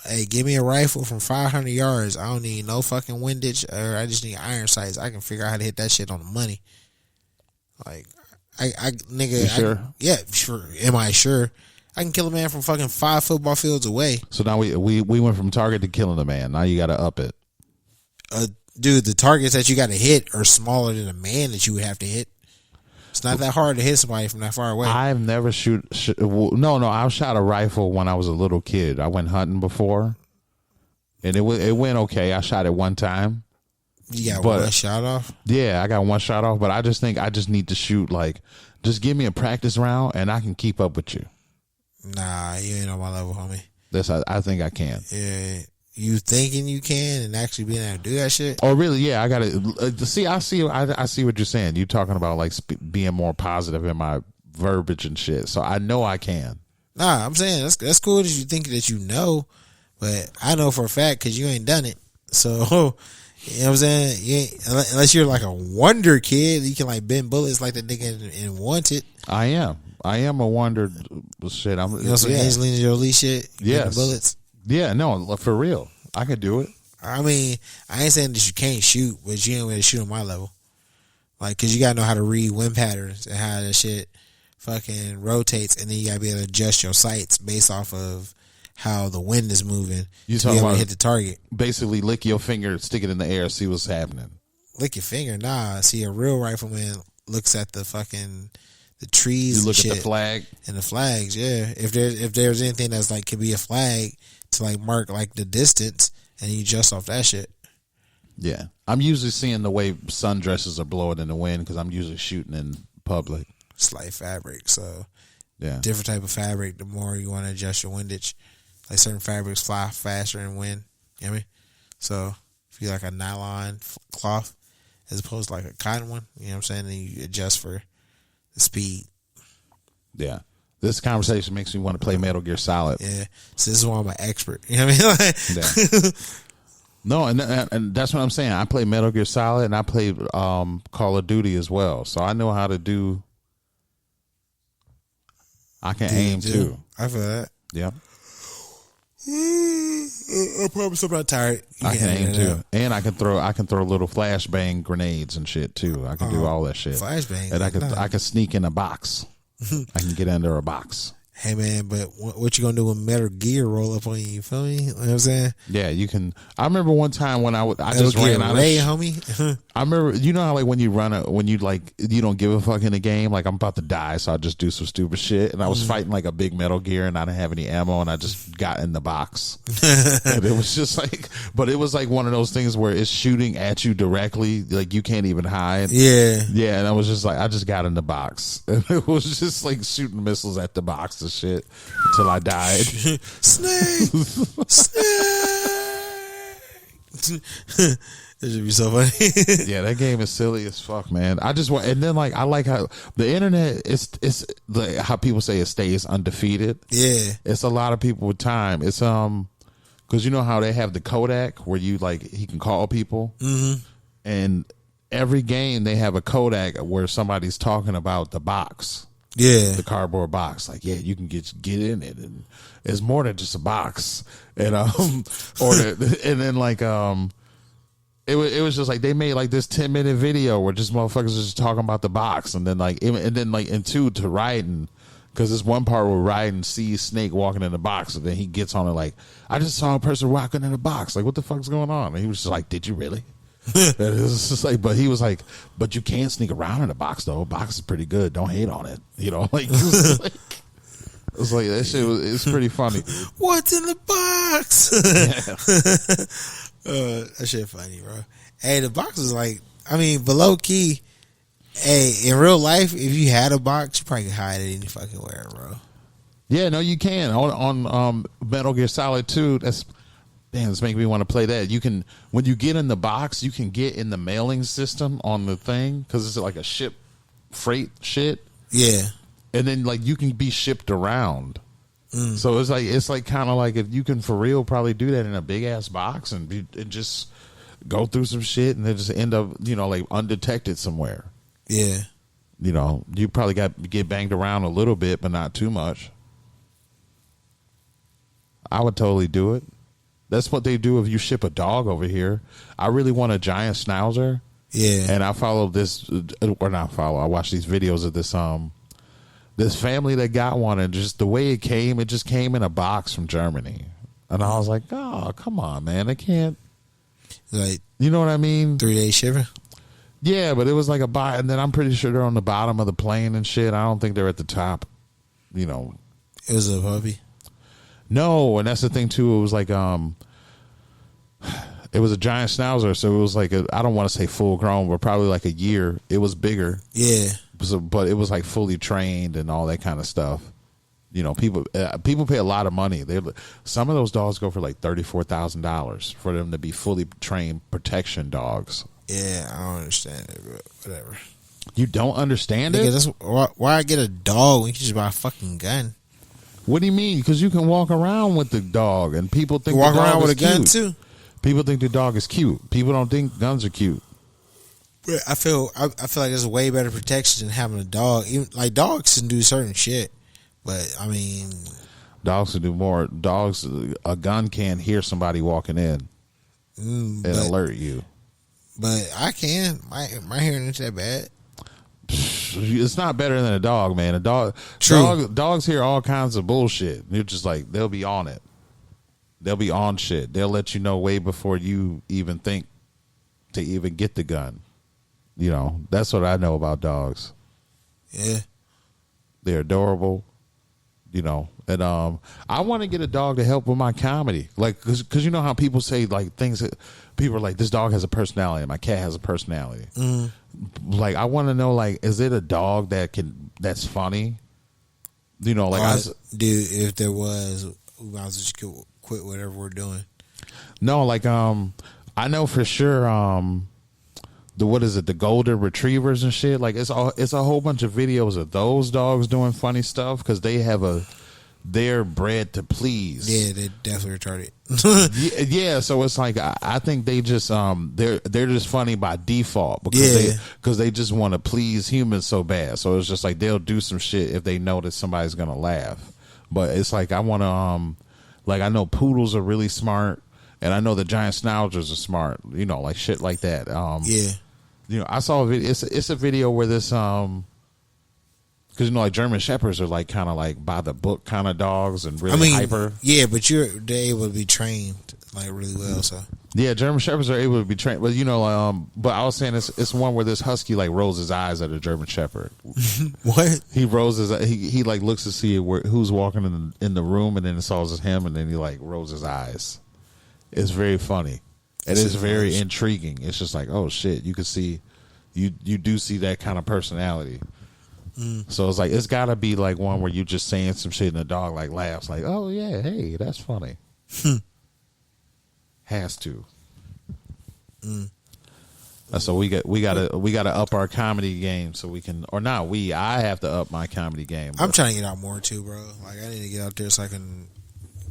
Hey, give me a rifle from 500 yards. I don't need no fucking windage, or I just need iron sights. I can figure out how to hit that shit on the money. Like, nigga. You sure? Yeah, sure. Am I sure? I can kill a man from fucking 5 football fields away. So now we went from target to killing a man. Now you got to up it. Dude, the targets that you got to hit are smaller than a man that you would have to hit. It's not that hard to hit somebody from that far away. I've never I shot a rifle when I was a little kid. I went hunting before, and it went okay. I shot it one time. You got one shot off? Yeah, I got one shot off, but I just think I just need to shoot, like, just give me a practice round, and I can keep up with you. Nah, you ain't on my level, homie. I think I can. Yeah. You thinking you can and actually being able to do that shit? Oh, really? Yeah, I got to see. I see what you're saying. You're talking about like being more positive in my verbiage and shit. So I know I can. Nah, I'm saying that's cool that you think that you know, but I know for a fact because you ain't done it. So you know what I'm saying? You ain't, unless you're like a wonder kid, you can like bend bullets like the nigga in Wanted. I am a wonder. Shit, I'm. You know some Angelina Jolie shit. Yes. Bullets. Yeah, no, for real. I could do it. I mean, I ain't saying that you can't shoot, but you ain't ready to shoot on my level. Like, cause you gotta know how to read wind patterns and how that shit fucking rotates, and then you gotta be able to adjust your sights based off of how the wind is moving to be able to hit the target. Basically, lick your finger, stick it in the air, see what's happening. Lick your finger? Nah. See, a real rifleman looks at the fucking the trees. You look and shit at the flag and the flags. Yeah, if there's anything that's like could be a flag to like mark like the distance, and you adjust off that shit. Yeah, I'm usually seeing the way sundresses are blowing in the wind because I'm usually shooting in public. It's like fabric, so yeah, different type of fabric. The more you want to adjust your windage, like certain fabrics fly faster in wind. You know what I mean? So if you like a nylon cloth as opposed to like a cotton one, you know what I'm saying? Then you adjust for the speed. Yeah. This conversation makes me want to play Metal Gear Solid. Yeah, so this is why I'm an expert. You know what I mean? Yeah. No, and that's what I'm saying. I play Metal Gear Solid, and I play Call of Duty as well. So I know how to do. I can aim too. I feel that. Yeah. I promise I'm not tired. I can aim too, and I can throw little flashbang grenades and shit too. I can do all that shit. Flashbang, and I can sneak in a box. I can get under a box. Hey man, but what you gonna do when Metal Gear roll up on you? You feel me? You know what I'm saying? Yeah, you can. I remember one time when I just ran out of homie. I remember, you know how like when you you don't give a fuck in the game, like I'm about to die, so I just do some stupid shit, and I was fighting like a big Metal Gear, and I didn't have any ammo, and I just got in the box, and it was just like, but it was like one of those things where it's shooting at you directly, like you can't even hide. Yeah, and I was just like, I just got in the box, and it was just like shooting missiles at the box and shit until I died. Snake. It should be so funny. Yeah, that game is silly as fuck, man. I just want, and then like I like how the internet it's like how people say it stays undefeated. Yeah, it's a lot of people with time. It's because you know how they have the Kodak where you like he can call people, and every game they have a Kodak where somebody's talking about the box. Yeah, the cardboard box. Like, yeah, you can get in it, and it's more than just a box. And and then like it was just like they made like this 10-minute video where just motherfuckers just talking about the box, and then like and two to write and Because there's one part where Raiden sees Snake walking in the box, and then he gets on it like, I just saw a person walking in the box. Like, what the fuck's going on? And he was just like, did you really? And it was just like, but he was like, but you can't sneak around in the box though. Box is pretty good. Don't hate on it. You know, like, it was like that shit was. It's pretty funny. What's in the box? That shit funny, bro. Hey, the box is like, I mean, below key. Hey, in real life, if you had a box, you probably could hide it any fucking where, bro. Yeah, no, you can on Metal Gear Solid 2. That's damn. It's making me want to play that. You can, when you get in the box, you can get in the mailing system on the thing because it's like a ship freight shit. Yeah, and then like you can be shipped around. So it's like kind of like if you can for real probably do that in a big ass box and just go through some shit and then just end up like undetected somewhere. Yeah, you probably get banged around a little bit, but not too much. I would totally do it. That's what they do if you ship a dog over here. I really want a giant schnauzer. Yeah, and I follow this, or not follow. I watch these videos of this family that got one, and just the way it just came in a box from Germany, and I was like, oh, come on, man, they can't. Like, you know what I mean? 3-day shipping. Yeah, but it was like a box, and then I'm pretty sure they're on the bottom of the plane and shit. I don't think they're at the top. It was a puppy. No, and that's the thing too. It was like it was a giant schnauzer, so it was like I don't want to say full grown, but probably like a year. It was bigger. Yeah. But it was like fully trained and all that kind of stuff. People pay a lot of money. Some of those dogs go for like $34,000 for them to be fully trained protection dogs. Yeah, I don't understand it, but whatever. You don't understand it? That's why I get a dog when you can just buy a fucking gun. What do you mean? Because you can walk around with the dog, and people think walk the dog around with is a gun cute. too. People think the dog is cute. People don't think guns are cute. But I feel like there's way better protection than having a dog. Even like dogs can do certain shit, but I mean, dogs can do more. Dogs, a gun can't hear somebody walking in and alert you. But I can. My hearing ain't that bad. It's not better than a dog, man. A dog. Dogs hear all kinds of bullshit. You're just like, they'll be on it. They'll be on shit. They'll let you know way before you even think to even get the gun. That's what I know about dogs. Yeah. They're adorable. And I want to get a dog to help with my comedy. Like, cause you know how people say like things that people are like, this dog has a personality and my cat has a personality. Like, I want to know, like, is it a dog that's funny? Dude, if there was, we might as well just quit whatever we're doing. No, like, I know for sure, the golden retrievers and shit. Like, it's a whole bunch of videos of those dogs doing funny stuff because they're bred to please. Yeah, they're definitely retarded. yeah, so it's like I think they just they're just funny by default because they just want to please humans so bad. So it's just like they'll do some shit if they know that somebody's gonna laugh. But it's like I want to like I know poodles are really smart, and I know the giant schnauzers are smart. Like shit like that. Yeah. I saw a video. It's a video where this because like German shepherds are like kind of like by the book kind of dogs and really hyper. Yeah, but they're able to be trained like really well. So yeah, German shepherds are able to be trained. But but I was saying it's one where this husky like rolls his eyes at a German shepherd. What? He rolls his he like looks to see who's walking in the room, and then it saws it's him, and then he like rolls his eyes. It's very funny. It is very intriguing. It's just like, oh shit, you can see, you do see that kind of personality. So it's like, it's got to be like one where you just saying some shit and the dog like laughs like, oh yeah, hey, that's funny. Has to. So we gotta up our comedy game so we can, or not we. I have to up my comedy game. I'm trying to get out more too, bro. Like I need to get out there so I can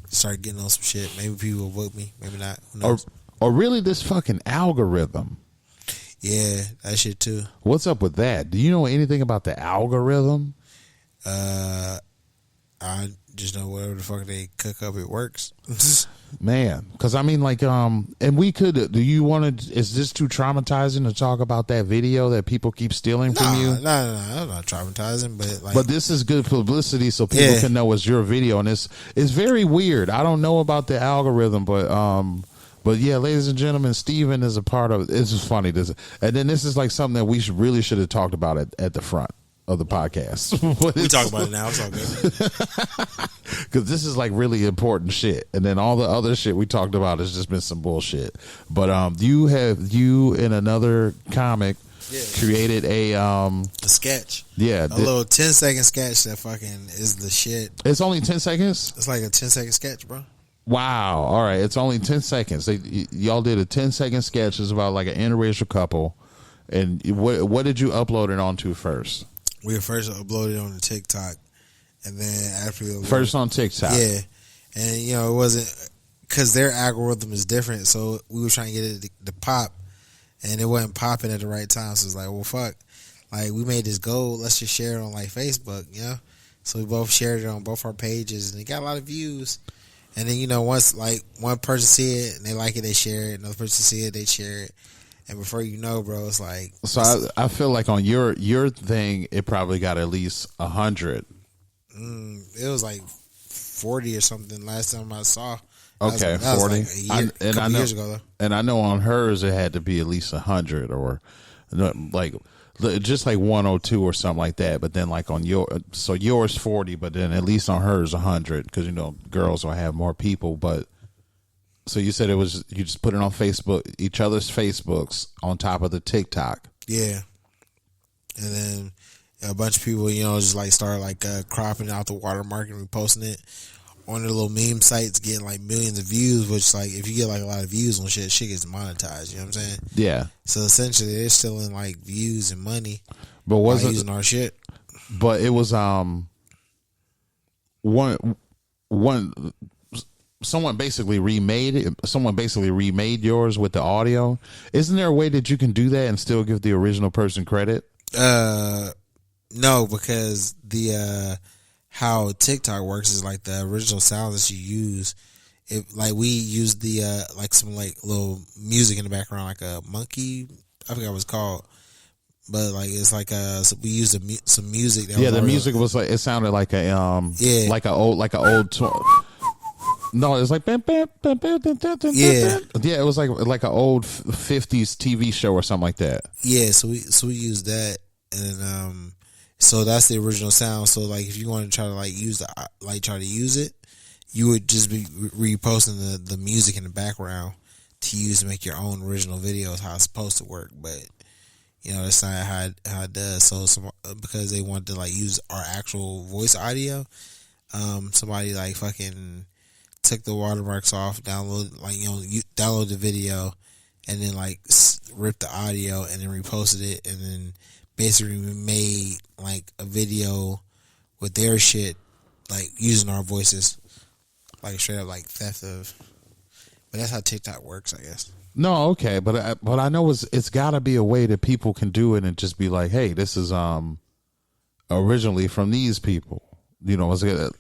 start getting on some shit. Maybe people will vote me. Maybe not. Who knows? Or really this fucking algorithm. Yeah, that shit too. What's up with that? Do you know anything about the algorithm? I just know whatever the fuck they cook up, it works. Man, because I mean, like, and we could. Do you want to? Is this too traumatizing to talk about that video that people keep stealing from you? No, I'm not traumatizing, but like, But this is good publicity, so people can know it's your video, and it's very weird. I don't know about the algorithm, but yeah, ladies and gentlemen, Steven is a part of. It's just funny. And then this is like something that we should have talked about at the front of the podcast. We talk about it now. It's all good. Because this is like really important shit, and then all the other shit we talked about has just been some bullshit. But you in another comic created a sketch. Yeah, a little 10-second sketch that fucking is the shit. It's only 10 seconds. It's like a 10-second sketch, bro. Wow. All right, it's only 10 seconds. Y'all did a 10-second sketch. It's about like an interracial couple. And what did you upload it onto first? We first uploaded on the TikTok, and then after we first on TikTok, yeah, and it wasn't because their algorithm is different, so we were trying to get it to pop, and it wasn't popping at the right time. So it's like, well, fuck, like we made this goal, let's just share it on like Facebook, So we both shared it on both our pages, and it got a lot of views. And then once like one person see it and they like it, they share it. Another person see it, they share it. And before you know, bro, it's like. So I feel like on your thing, it probably got at least 100. It was like 40 or something last time I saw. Okay, that 40. Was like a couple years ago, though. And I know on hers it had to be at least 100 or like just like 102 or something like that. But then like on yours 40, but then at least on hers 100 because girls will have more people, but. So you said you just put it on Facebook, each other's Facebooks on top of the TikTok. Yeah. And then a bunch of people, just like start like cropping out the watermark and reposting it on their little meme sites, getting like millions of views, which like if you get like a lot of views on shit gets monetized, you know what I'm saying? Yeah. So essentially they're stealing like views and money but wasn't using our shit. But it was one someone basically remade it. Someone basically remade yours with the audio. Isn't there a way that you can do that and still give the original person credit? No, because the how TikTok works is like the original sounds that you use. Like we use the like some like little music in the background, like a monkey. I forgot what it's called. But like it's like so we used some music. That the music was like it sounded like a like an old. No, it was like it was like an old 50s TV show or something like that. Yeah, so we used that, and so that's the original sound. So like if you want to try to like try to use it, you would just be reposting the music in the background to use to make your own original videos. How it's supposed to work, but that's not how it does. So because they want to like use our actual voice audio, somebody like fucking took the watermarks off, download the video, and then like ripped the audio and then reposted it, and then basically made like a video with their shit, like using our voices, like straight up like theft of. But that's how TikTok works, I guess. No, okay, but I know it's got to be a way that people can do it and just be like, hey, this is originally from these people.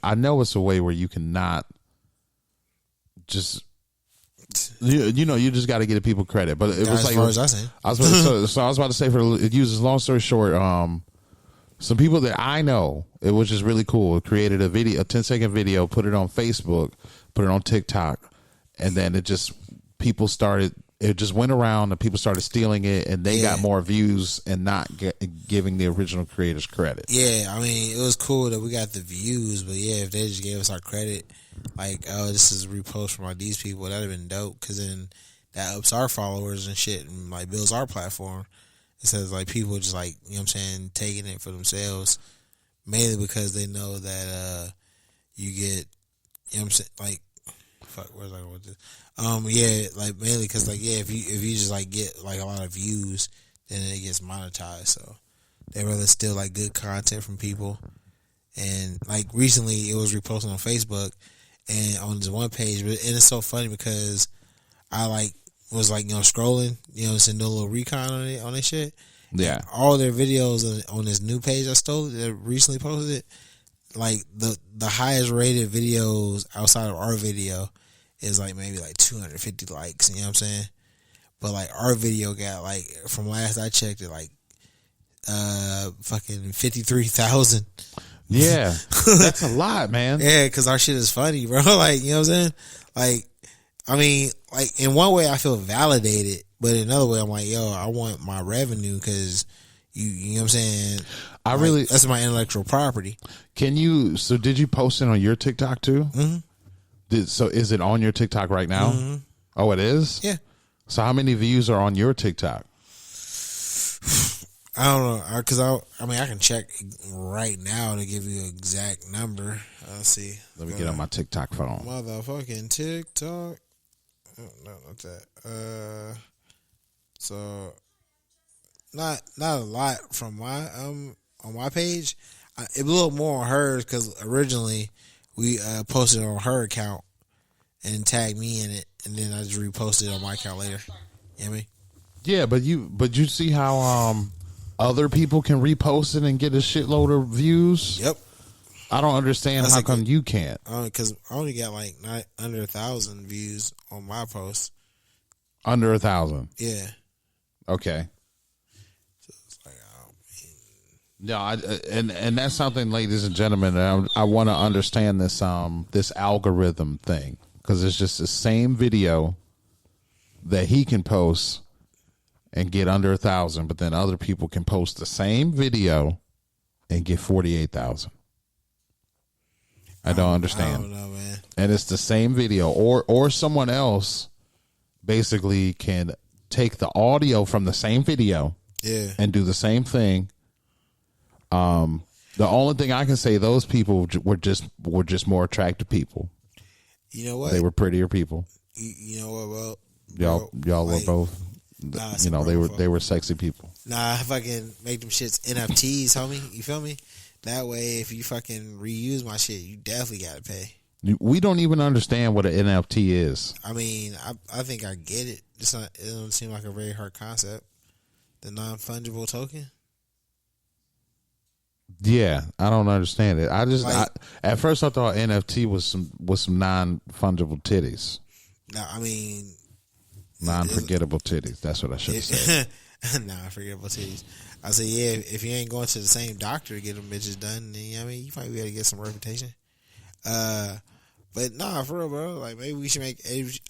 I know it's a way where you cannot. Just you just got to give people credit, but it was as like far as I say. I was about to say for it uses long story short, some people that I know, it was just really cool. It created a 10-second video, put it on Facebook, put it on TikTok, and then it just went around and people started stealing it, and they got more views and not giving the original creators credit. Yeah, I mean it was cool that we got the views, but if they just gave us our credit. Like, oh, this is a repost from these people. That'd have been dope because then that ups our followers and shit and like builds our platform. It says like people just like taking it for themselves, mainly because they know that you get like fuck. Where's I going with this? Like mainly because like if you just like get like a lot of views, then it gets monetized. So they rather steal like good content from people. And like recently, it was reposted on Facebook. And on this one page, and it's so funny because I was scrolling, just do a little recon on their shit. Yeah, and all their videos on this new page I stole that recently posted, like the highest rated videos outside of our video is like maybe like 250 likes. You know what I'm saying? But like our video got like, from last I checked it, like fucking 53,000. Yeah, that's a lot, man. Yeah, because our shit is funny, bro. Like, you know what I'm saying? Like, I mean, like in one way I feel validated, but in another way I'm like, yo, I want my revenue because you know what I'm saying? I Like, really that's my intellectual property. can you. So did you post it on your TikTok too? Mm-hmm. So is it on your TikTok right now? Mm-hmm. Oh, it is. Yeah. So how many views are on your TikTok? I don't know, because I mean I can check right now to give you an exact number. Let's see. Let me get on my TikTok phone. Motherfucking TikTok. Oh, no, not that. So not a lot from my on my page. It blew up more on hers because originally we posted it on her account and tagged me in it, and then I just reposted it on my account later. You know what I mean? Yeah, but you see how other people can repost it and get a shitload of views? Yep. I don't understand how come you can't. Because I only got like under 1,000 views on my post. Under 1,000. Yeah. Okay. So it's like, oh, No, and that's something, ladies and gentlemen, I want to understand this this algorithm thing, because it's just the same video that he can post and get under 1,000, but then other people can post the same video and get 48,000. I don't understand. I don't know, man. And it's the same video, or someone else basically can take the audio from the same video, Yeah, and do the same thing. The only thing I can say, those people were just more attractive people. you know what? They were prettier people. You know what? Y'all like, were both. Nah, You know, they were sexy people. Nah, I fucking make them shits NFTs, homie. You feel me? That way, if you fucking reuse my shit, you definitely gotta pay. We don't even understand what an NFT is. I mean, I think I get it. It don't seem like a very hard concept. The non-fungible token. Yeah, I don't understand it. Like, at first I thought NFT was some non-fungible titties, I mean, non-forgettable titties. That's what I should have said. non-forgettable titties. I say, yeah, if you ain't going to the same doctor to get them bitches done, then, you know what I mean, you might be able to get some reputation. But nah, for real, bro. Like, maybe we should make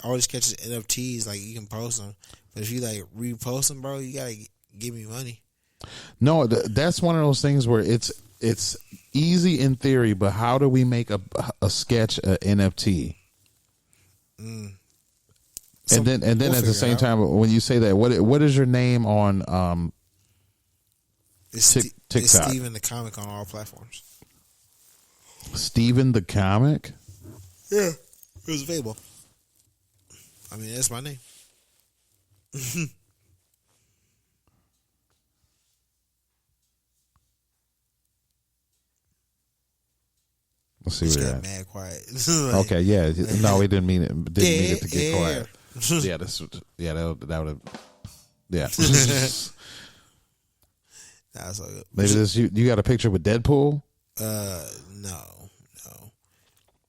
all these catches NFTs. Like, you can post them, but if you like repost them, bro, you gotta give me money. No, that's one of those things where it's easy in theory, but how do we make a sketch a NFT? And then we'll at the same time, when you say that, what is your name on It's TikTok? It's Steven the Comic on all platforms. Steven the Comic? Yeah, it was available. I mean, that's my name. Let's see It's where got that. mad quiet. Okay, yeah. No, we didn't mean it. Didn't mean it to get Yeah. quiet. Yeah, that would have. Yeah. That's all good. Maybe this you got a picture with Deadpool? No.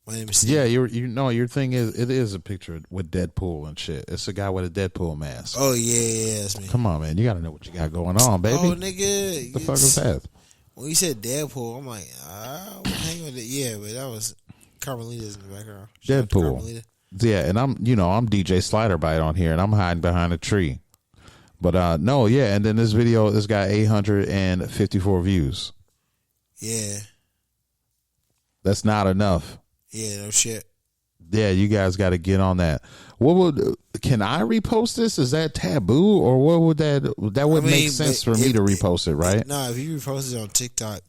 My name is Yeah, your thing is a picture with Deadpool and shit. It's a guy with a Deadpool mask. Oh yeah, that's me. Come on, man. You got to know what you got going on, baby. Oh nigga, What the fuck is that? When you said Deadpool, I'm like, I'm hanging with it. Yeah, but that was Carmelita's in the background. Shout out to Deadpool. Carmelita. Yeah, and I'm DJ Slider Bite on here, and I'm hiding behind a tree. But no, yeah, and then this video, this got 854 views. Yeah, That's not enough. yeah, no shit. Yeah, you guys got to get on that. Can I repost this? Is that taboo, or what would that would make sense for me to repost it, right? No, if you repost it on TikTok,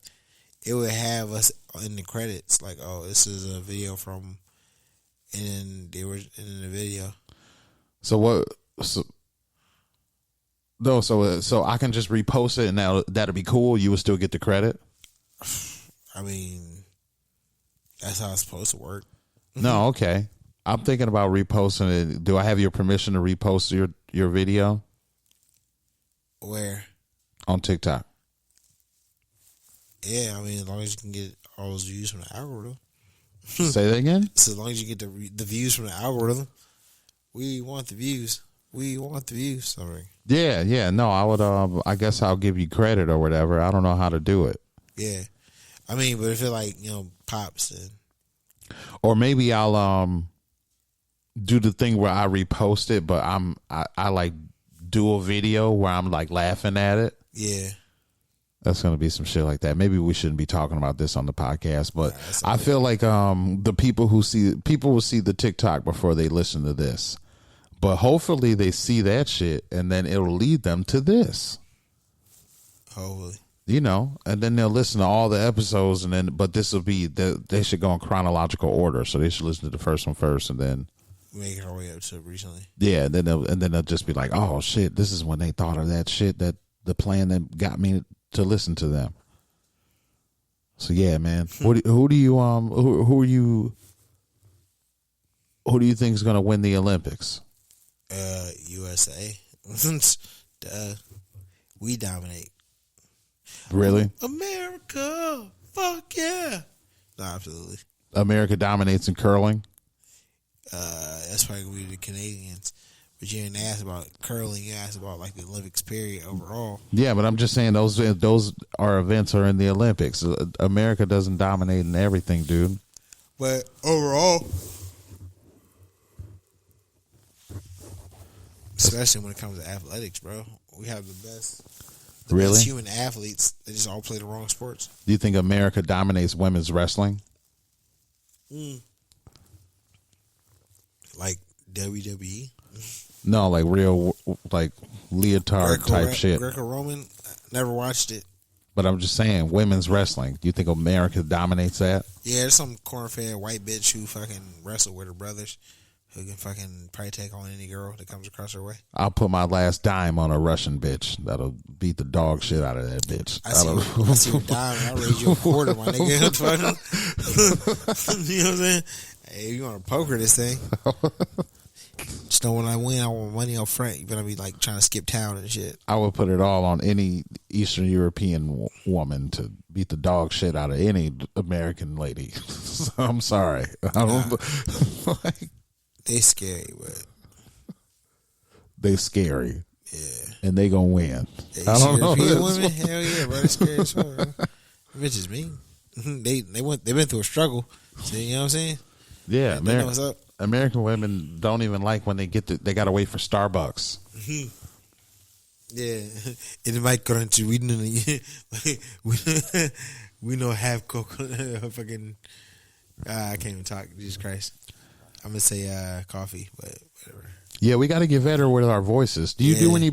it would have us in the credits, like, oh, this is a video from, and then they were in the video. So what? So I can just repost it, and that'll be cool. You would still get the credit. I mean, that's how it's supposed to work. No, okay. I'm thinking about reposting it. Do I have your permission to repost your video Where? on TikTok? Yeah, I mean, as long as you can get all those views from the algorithm. Say that again. So as long as you get the views from the algorithm, we want the views. We want the views. Sorry. Yeah. No, I would. I guess I'll give you credit or whatever. I don't know how to do it. Yeah, I mean, but if it like pops, then or maybe I'll do the thing where I repost it, but I like do a video where I'm like laughing at it. Yeah. That's going to be some shit like that. Maybe we shouldn't be talking about this on the podcast, but I feel like the people will see the TikTok before they listen to this. But hopefully they see that shit and then it'll lead them to this. Hopefully. And then they'll listen to all the episodes but this will be they should go in chronological order. So they should listen to the first one first and then make our way up to recently. Yeah, and then they'll just be like, "Oh shit, this is when they thought of that shit, that the plan that got me to listen to them." So yeah, man. Who do you think is going to win the Olympics? USA. Duh. We dominate. Really? America. Fuck yeah. No, absolutely. America dominates in curling. That's probably gonna be the Canadians. But you didn't ask about curling. You asked about like the Olympics period overall. Yeah, but I'm just saying those are events are in the Olympics. America doesn't dominate in everything, dude. But overall, especially when it comes to athletics, bro, we have the best. Really? Best human athletes. They just all play the wrong sports. Do you think America dominates women's wrestling? Like WWE? No, like real, like leotard type shit. Greco-Roman? Never watched it. But I'm just saying, women's wrestling. Do you think America dominates that? Yeah, there's some corn-fed white bitch who fucking wrestle with her brothers, who can fucking probably take on any girl that comes across her way. I'll put my last dime on a Russian bitch. That'll beat the dog shit out of that bitch. I see your dime and I'll raise you a quarter, my nigga. You know what I'm saying? Hey, you want to poker this thing? Just know when I win, I want money up front. You better be like trying to skip town and shit. I would put it all on any Eastern European woman to beat the dog shit out of any American lady. I'm sorry. I don't they scary, but they scary. Yeah, and they gonna win. I don't know. Women, hell yeah, bro. They scary as fuck. Bitches mean. They've been through a struggle. So, you know what I'm saying? Yeah, they know what's up. American women don't even like when they they gotta wait for Starbucks. Yeah, in my country, we know have coconut. Fucking, I can't even talk. Jesus Christ, I'm gonna say coffee, but whatever. Yeah, we got to get better with our voices. Do you do any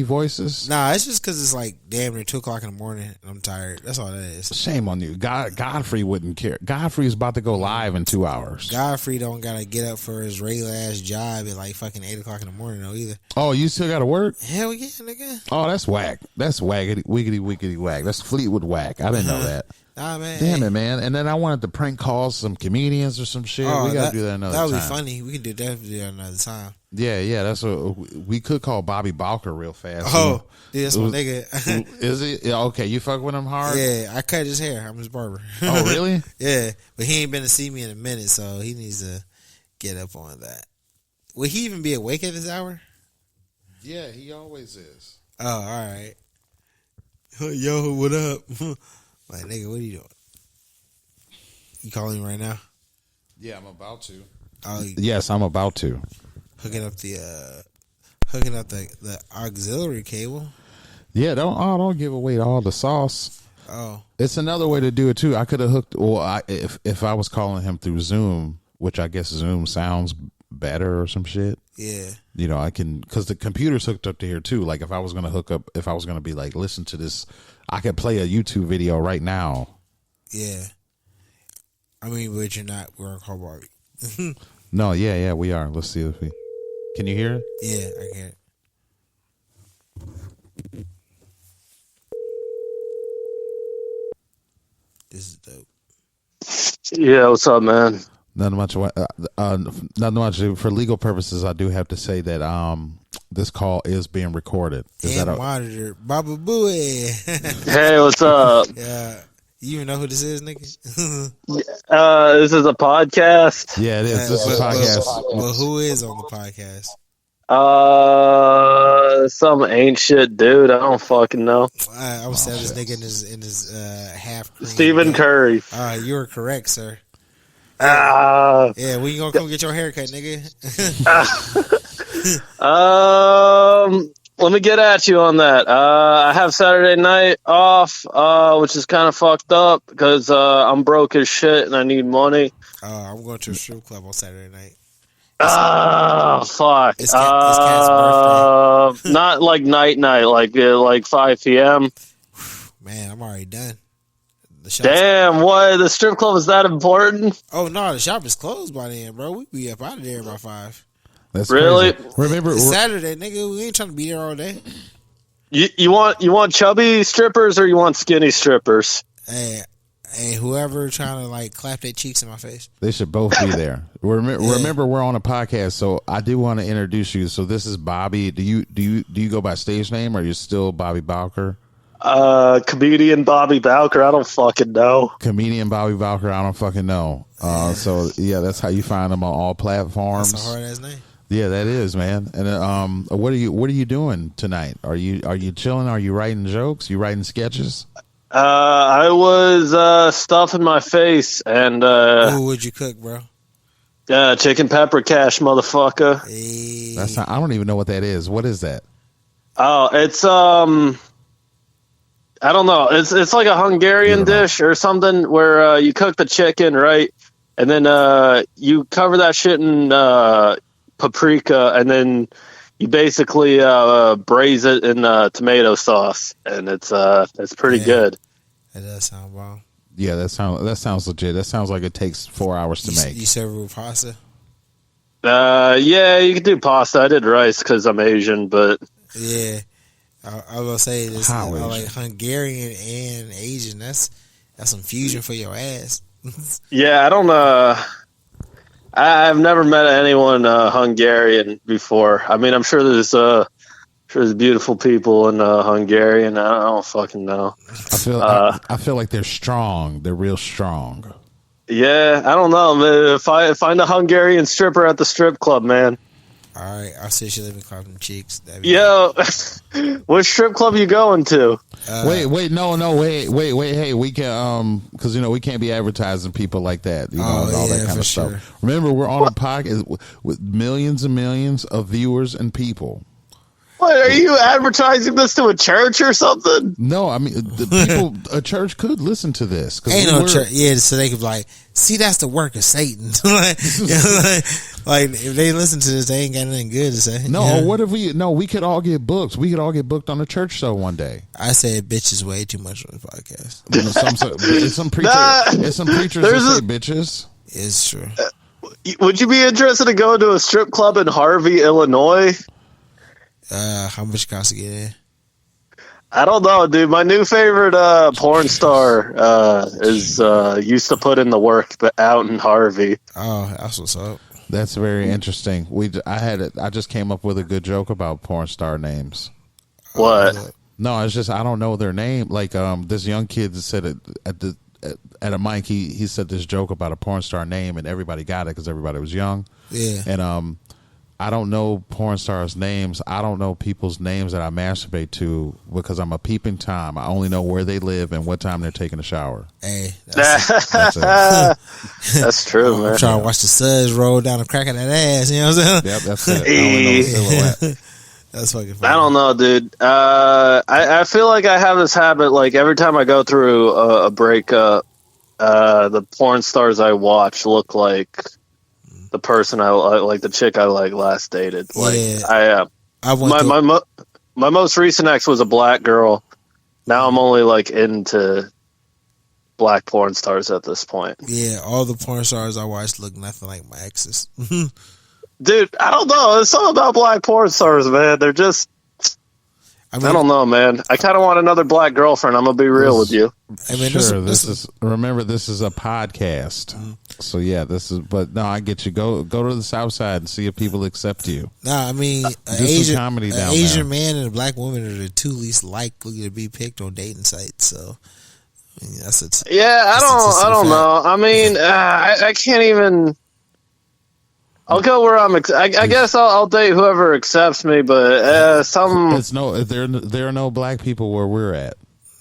voices? Nah, it's just because it's like damn near 2:00 in the morning and I'm tired. That's all that is. Shame on you. Godfrey wouldn't care. Godfrey's about to go live in 2 hours. Godfrey don't gotta get up for his regular ass job at like fucking 8:00 in the morning though either. Oh, you still got to work? Hell yeah, nigga. Oh, that's whack. That's waggity, wiggity, whack. That's Fleetwood whack. I didn't know that. Nah, man. Damn it, man. And then I wanted to prank call some comedians or some shit. We got to do that another time. That would be funny. We can do that another time. Yeah. That's what we could call Bobby Balker real fast. Oh, dude, that's my nigga. Is it? Yeah, okay, you fuck with him hard? Yeah, I cut his hair. I'm his barber. Oh, really? Yeah, but he ain't been to see me in a minute, so he needs to get up on that. Will he even be awake at this hour? Yeah, he always is. Oh, all right. Yo, what up? Like, nigga, what are you doing? You calling me right now? Yeah, I'm about to. Yes, I'm about to. Hooking up the auxiliary cable. Yeah, don't give away all the sauce. Oh, it's another way to do it too. I could have hooked. Well, if I was calling him through Zoom, which I guess Zoom sounds better or some shit. Yeah, you know, I can because the computer's hooked up to here too. Like if I was gonna hook up, if I was gonna be like, listen to this, I could play a YouTube video right now. Yeah, I mean, but you're not. We're on call Barbie. No, yeah, we are. Let's see if we. Can you hear it? Yeah, I can. This is dope. Yeah, what's up, man? Nothing much. Nothing much. For legal purposes, I do have to say that this call is being recorded. Is and that monitored? Baba Booey. Hey, what's up? Yeah, You even know who this is, nigga? This is a podcast. Yeah, it is. This is a podcast. But who is on the podcast? Some ain't shit dude. I don't fucking know. I would say this nigga in his half. Stephen Curry. You were correct, sir. Ah. Yeah, when you gonna come get your haircut, nigga? Let me get at you on that. I have Saturday night off, which is kind of fucked up because I'm broke as shit and I need money. I'm going to a strip club on Saturday night. Fuck. It's Cat's birthday. Not like night, like 5 p.m. Man, I'm already done. Damn, what? The strip club is that important? Oh no, the shop is closed by then, bro. We be up out of there by 5. That's really crazy. Remember, it's Saturday, nigga. We ain't trying to be there all day. You want chubby strippers or you want skinny strippers? Hey, whoever trying to like clap their cheeks in my face. they should both be there. Remember, we're on a podcast, so I do want to introduce you. So this is Bobby. Do you go by stage name, or are you still Bobby Bowker? Comedian Bobby Bowker. I don't fucking know. Comedian Bobby Bowker. I don't fucking know. So yeah, that's how you find him on all platforms. That's a hard ass name. Yeah, that is, man. And what are you doing tonight? Are you chilling? Are you writing jokes? You writing sketches? I was stuffing my face and what'd you cook, bro? Chicken pepper cash, motherfucker. Hey. That's not, I don't even know what that is. What is that? Oh, it's I don't know. It's like a Hungarian dish or something where you cook the chicken, right? And then you cover that shit in paprika, and then you basically braise it in tomato sauce, and it's pretty good. That does sound bomb. Yeah, that sounds legit. That sounds like it takes 4 hours to make. You serve it with pasta? Yeah, you can do pasta. I did rice because I'm Asian, but yeah. I will say this, like Hungarian and Asian. That's some fusion for your ass. Yeah, I don't. I've never met anyone Hungarian before. I mean, I'm sure there's beautiful people in Hungarian. I don't fucking know. I feel like they're strong. They're real strong. Yeah, I don't know, man. If I find a Hungarian stripper at the strip club, man. All right, I'll see you let me clap them cheeks. Yo, what strip club you going to? Wait, no, wait. Hey, we can because we can't be advertising people like that, and all that kind of stuff. Sure. Remember, we're on a podcast with millions and millions of viewers and people. What, are you advertising this to a church or something? No, I mean the people. A church could listen to this. Ain't no church, so they could be like, see, that's the work of Satan. like if they listen to this, they ain't got nothing good to say. No, what if we? No, we could all get booked. We could all get booked on a church show one day. I said bitches way too much on the podcast. Some preachers that say bitches. It's true. Would you be interested in going to a strip club in Harvey, Illinois? How much cost to get in? I don't know, dude. My new favorite porn star is used to put in the work, but out in Harvey. Oh, that's what's up. That's very interesting. I just came up with a good joke about porn star names. What? No, it's just I don't know their name. Like this young kid said at a mic. He said this joke about a porn star name, and everybody got it because everybody was young. Yeah. And I don't know porn stars' names. I don't know people's names that I masturbate to because I'm a peeping Tom. I only know where they live and what time they're taking a shower. Hey, that's true, man. I'm trying to watch the suds roll down the crack of that ass. You know what I'm saying? Yep, that's it. I only know the silhouette. That's fucking funny. I don't know, dude. I feel like I have this habit. Like every time I go through a breakup, the porn stars I watch look like the person I like, the chick I last dated. Like yeah. My most recent ex was a black girl. Now I'm only like into black porn stars at this point. Yeah, all the porn stars I watched look nothing like my exes. Dude, I don't know. There's something about black porn stars, man. They're just I don't know, man. I kind of want another black girlfriend. I'm gonna be real with you. I mean, sure. This is a podcast, so yeah. But no, I get you. Go to the South Side and see if people accept you. Nah, I mean, some comedy down Asian there. man and a black woman are the two least likely to be picked on dating sites. So That's a Yeah, I don't know. I mean, I can't even. I'll go where I'm. I guess I'll date whoever accepts me, but It's no. There are no black people where we're at.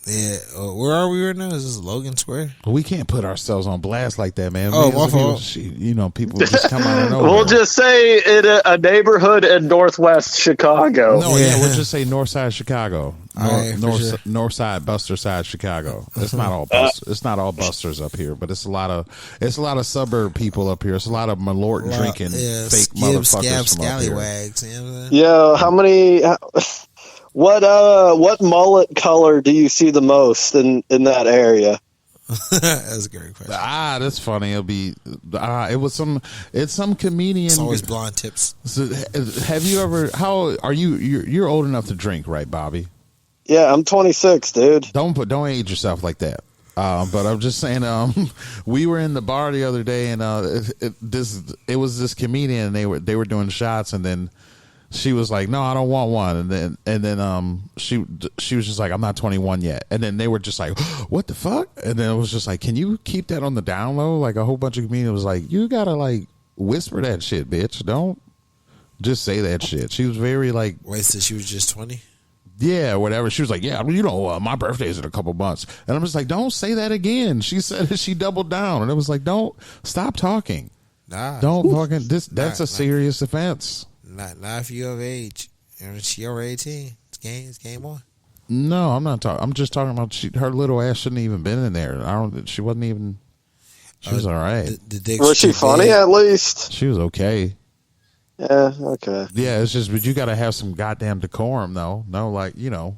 Yeah, where are we right now? Is this Logan Square? We can't put ourselves on blast like that, man. Oh, Millions my of fault. people just come out of nowhere. We'll just say in a neighborhood in Northwest Chicago. No, Yeah. we'll just say North Side Chicago, All right, for sure. North Side, Buster Side, Chicago. It's not all it's not all busters up here, but it's a lot of suburb people up here. It's a lot of malort drinking fake motherfuckers from up here. scallywags. You know what I'm saying? Yeah, how many? What mullet color do you see the most in that area? That's a great question. That's funny. It's some comedian. It's always blonde tips. So, have you ever? How are you? You're old enough to drink, right, Bobby? Yeah, I'm 26, dude. Don't age yourself like that. But I'm just saying, we were in the bar the other day, and it was this comedian, and they were doing shots, and then she was like, "No, I don't want one," and then she was just like, "I'm not 21 yet," and then they were just like, "What the fuck?" And then it was just like, "Can you keep that on the down low?" Like a whole bunch of comedians was like, "You gotta like whisper that shit, bitch. Don't just say that shit." She was very like, Wait, so she was just 20? yeah, whatever. She was like, yeah, my birthday's in a couple months. And I'm just like, don't say that again. She said it, she doubled down. And it was like, don't, stop talking. Nah. Don't fucking, that's a serious offense. Not if you're of age. She over 18. It's game on. No, I'm not talking. I'm just talking about her little ass shouldn't even been in there. She wasn't even, she was all right. The dick's Was she too funny big. at least? She was okay. Yeah, okay. Yeah, it's just, but you got to have some goddamn decorum though. No, like, Yeah.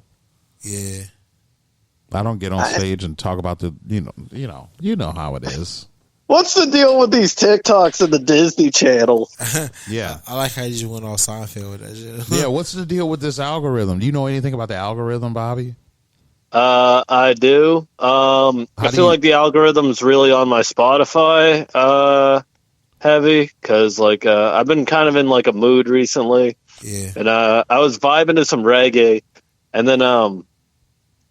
I don't get on stage and talk about the, you know how it is. What's the deal with these TikToks and the Disney Channel? Yeah. I like how you just went all Seinfeld with that shit. Yeah, what's the deal with this algorithm? Do you know anything about the algorithm, Bobby? I do. I feel like the algorithm's really on my Spotify heavy because I've been kind of in like a mood recently, Yeah. and I was vibing to some reggae, and then all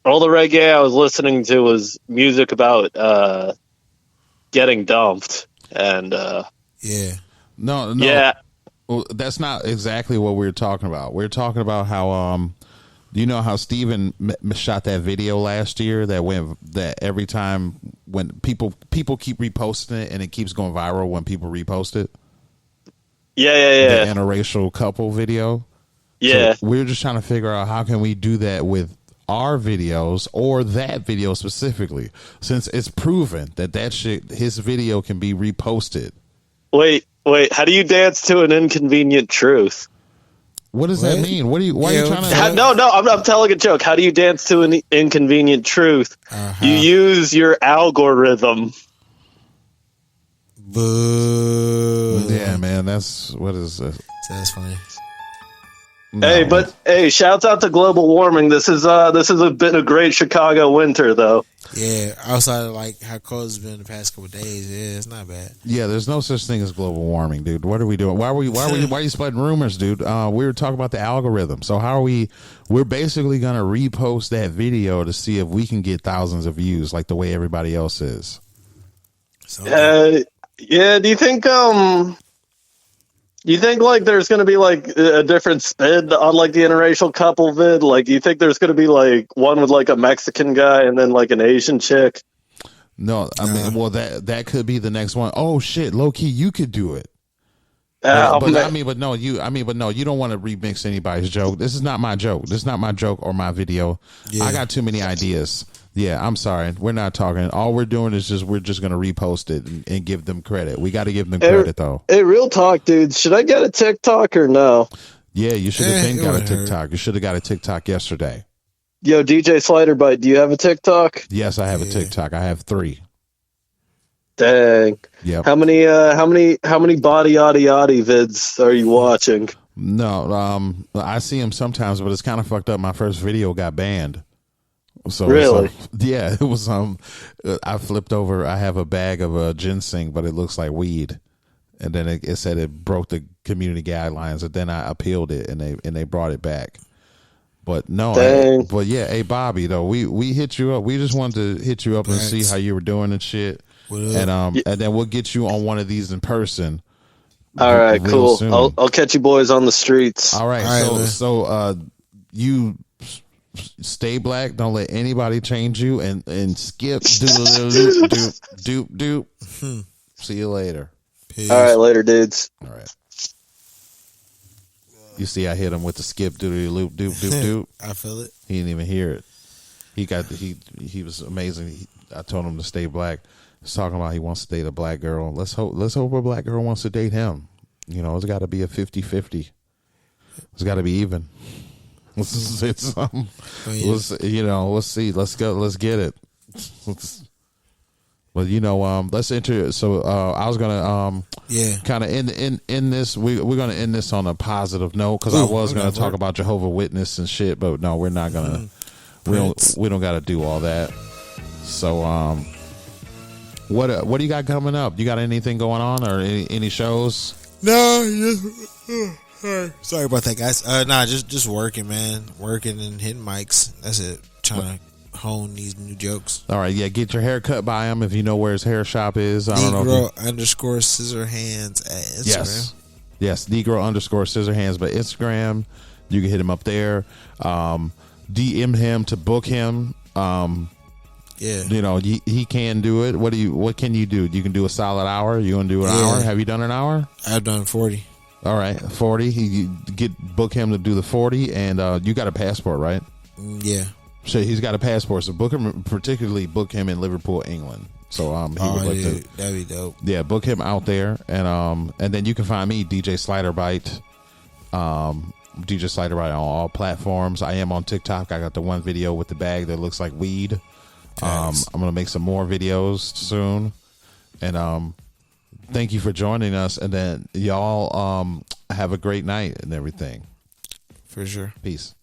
the reggae I was listening to was music about getting dumped, and Yeah. No. yeah. Well, that's not exactly what we were talking about. We were talking about how you know how Steven shot that video last year that every time when people keep reposting it and it keeps going viral when people repost it. Yeah. The interracial couple video. Yeah. So we're just trying to figure out how can we do that with our videos or that video specifically, since it's proven that shit, his video can be reposted. Wait. How do you dance to an inconvenient truth? What does that mean? Why are you trying to? No, I'm telling a joke. How do you dance to an inconvenient truth? You use your algorithm. Boo. Yeah, man, what is this? That's funny. No. Hey, shouts out to global warming. This has been a great Chicago winter, though. Yeah, outside of like how cold it's been the past couple of days, yeah, it's not bad. Yeah, there's no such thing as global warming, dude. What are we doing? Why are you spreading rumors, dude? We were talking about the algorithm. So how are we? We're basically gonna repost that video to see if we can get thousands of views, like the way everybody else is. So, Yeah. Do you think like there's going to be like a different spin on like the interracial couple vid? Like, do you think there's going to be like one with like a Mexican guy and then like an Asian chick? No, I mean, well, that could be the next one. Oh shit, low key, you could do it. You don't want to remix anybody's joke. This is not my joke. This is not my joke or my video. Yeah. I got too many ideas. Yeah, I'm sorry. We're not talking. All we're doing is we're just going to repost it and give them credit. We got to give them credit, though. Hey, real talk, dude. Should I get a TikTok or no? Yeah, you should have it got a wouldn't TikTok. hurt. You should have got a TikTok yesterday. Yo, DJ Sliderbite, do you have a TikTok? Yes, I have a TikTok. I have 3. Dang. Yep. How many body yaddy yaddy vids are you watching? No, I see them sometimes, but it's kind of fucked up. My first video got banned. So Really? Yeah, it was I flipped over. I have a bag of ginseng, but it looks like weed, and then it said it broke the community guidelines. And then I appealed it, and they brought it back. But no, Dang. but yeah, hey Bobby though, we hit you up. We just wanted to hit you up and see Thanks. how you were doing and shit. What up? And then we'll get you on one of these in person. All right, real cool. soon. I'll catch you boys on the streets. All right, All right, man. so you stay black. Don't let anybody change you. And skip. Doop doop doop. See you later. Peace. All right, later, dudes. All right. You see, I hit him with the skip doodly loop doop doop doop. I feel it. He didn't even hear it. He was amazing. I told him to stay black. He's talking about he wants to date a black girl. Let's hope a black girl wants to date him. You know, it's got to be a 50-50. It's got to be even. It's something. Oh, yeah. Let's see. Let's go. Let's get it. Well, let's enter. So I was gonna Yeah. kind of in this. We're gonna end this on a positive note because I Ooh, was gonna okay, talk work. about Jehovah Witness and shit, but no, we're not gonna. We don't got to do all that. So what do you got coming up? You got anything going on or any shows? No, sorry about that, guys. Just working, man. Working and hitting mics. That's it. Trying to hone these new jokes. All right, yeah, get your hair cut by him if you know where his hair shop is. I don't know. Negro _ scissor hands at Instagram. Yes, Negro _ scissor hands, but Instagram, you can hit him up there. DM him to book him. Yeah. He can do it. What can you do? You can do a solid hour. You want to do an hour? Have you done an hour? I've done 40. All right, 40. Book him to do the 40, and you got a passport, right? Yeah. So he's got a passport. So book him in Liverpool, England. So he would like to. That'd be dope. Yeah, book him out there, and then you can find me DJ Slider Bite, DJ Slider Bite on all platforms. I am on TikTok. I got the one video with the bag that looks like weed. I'm gonna make some more videos soon, and thank you for joining us. And then y'all have a great night and everything. For sure. Peace.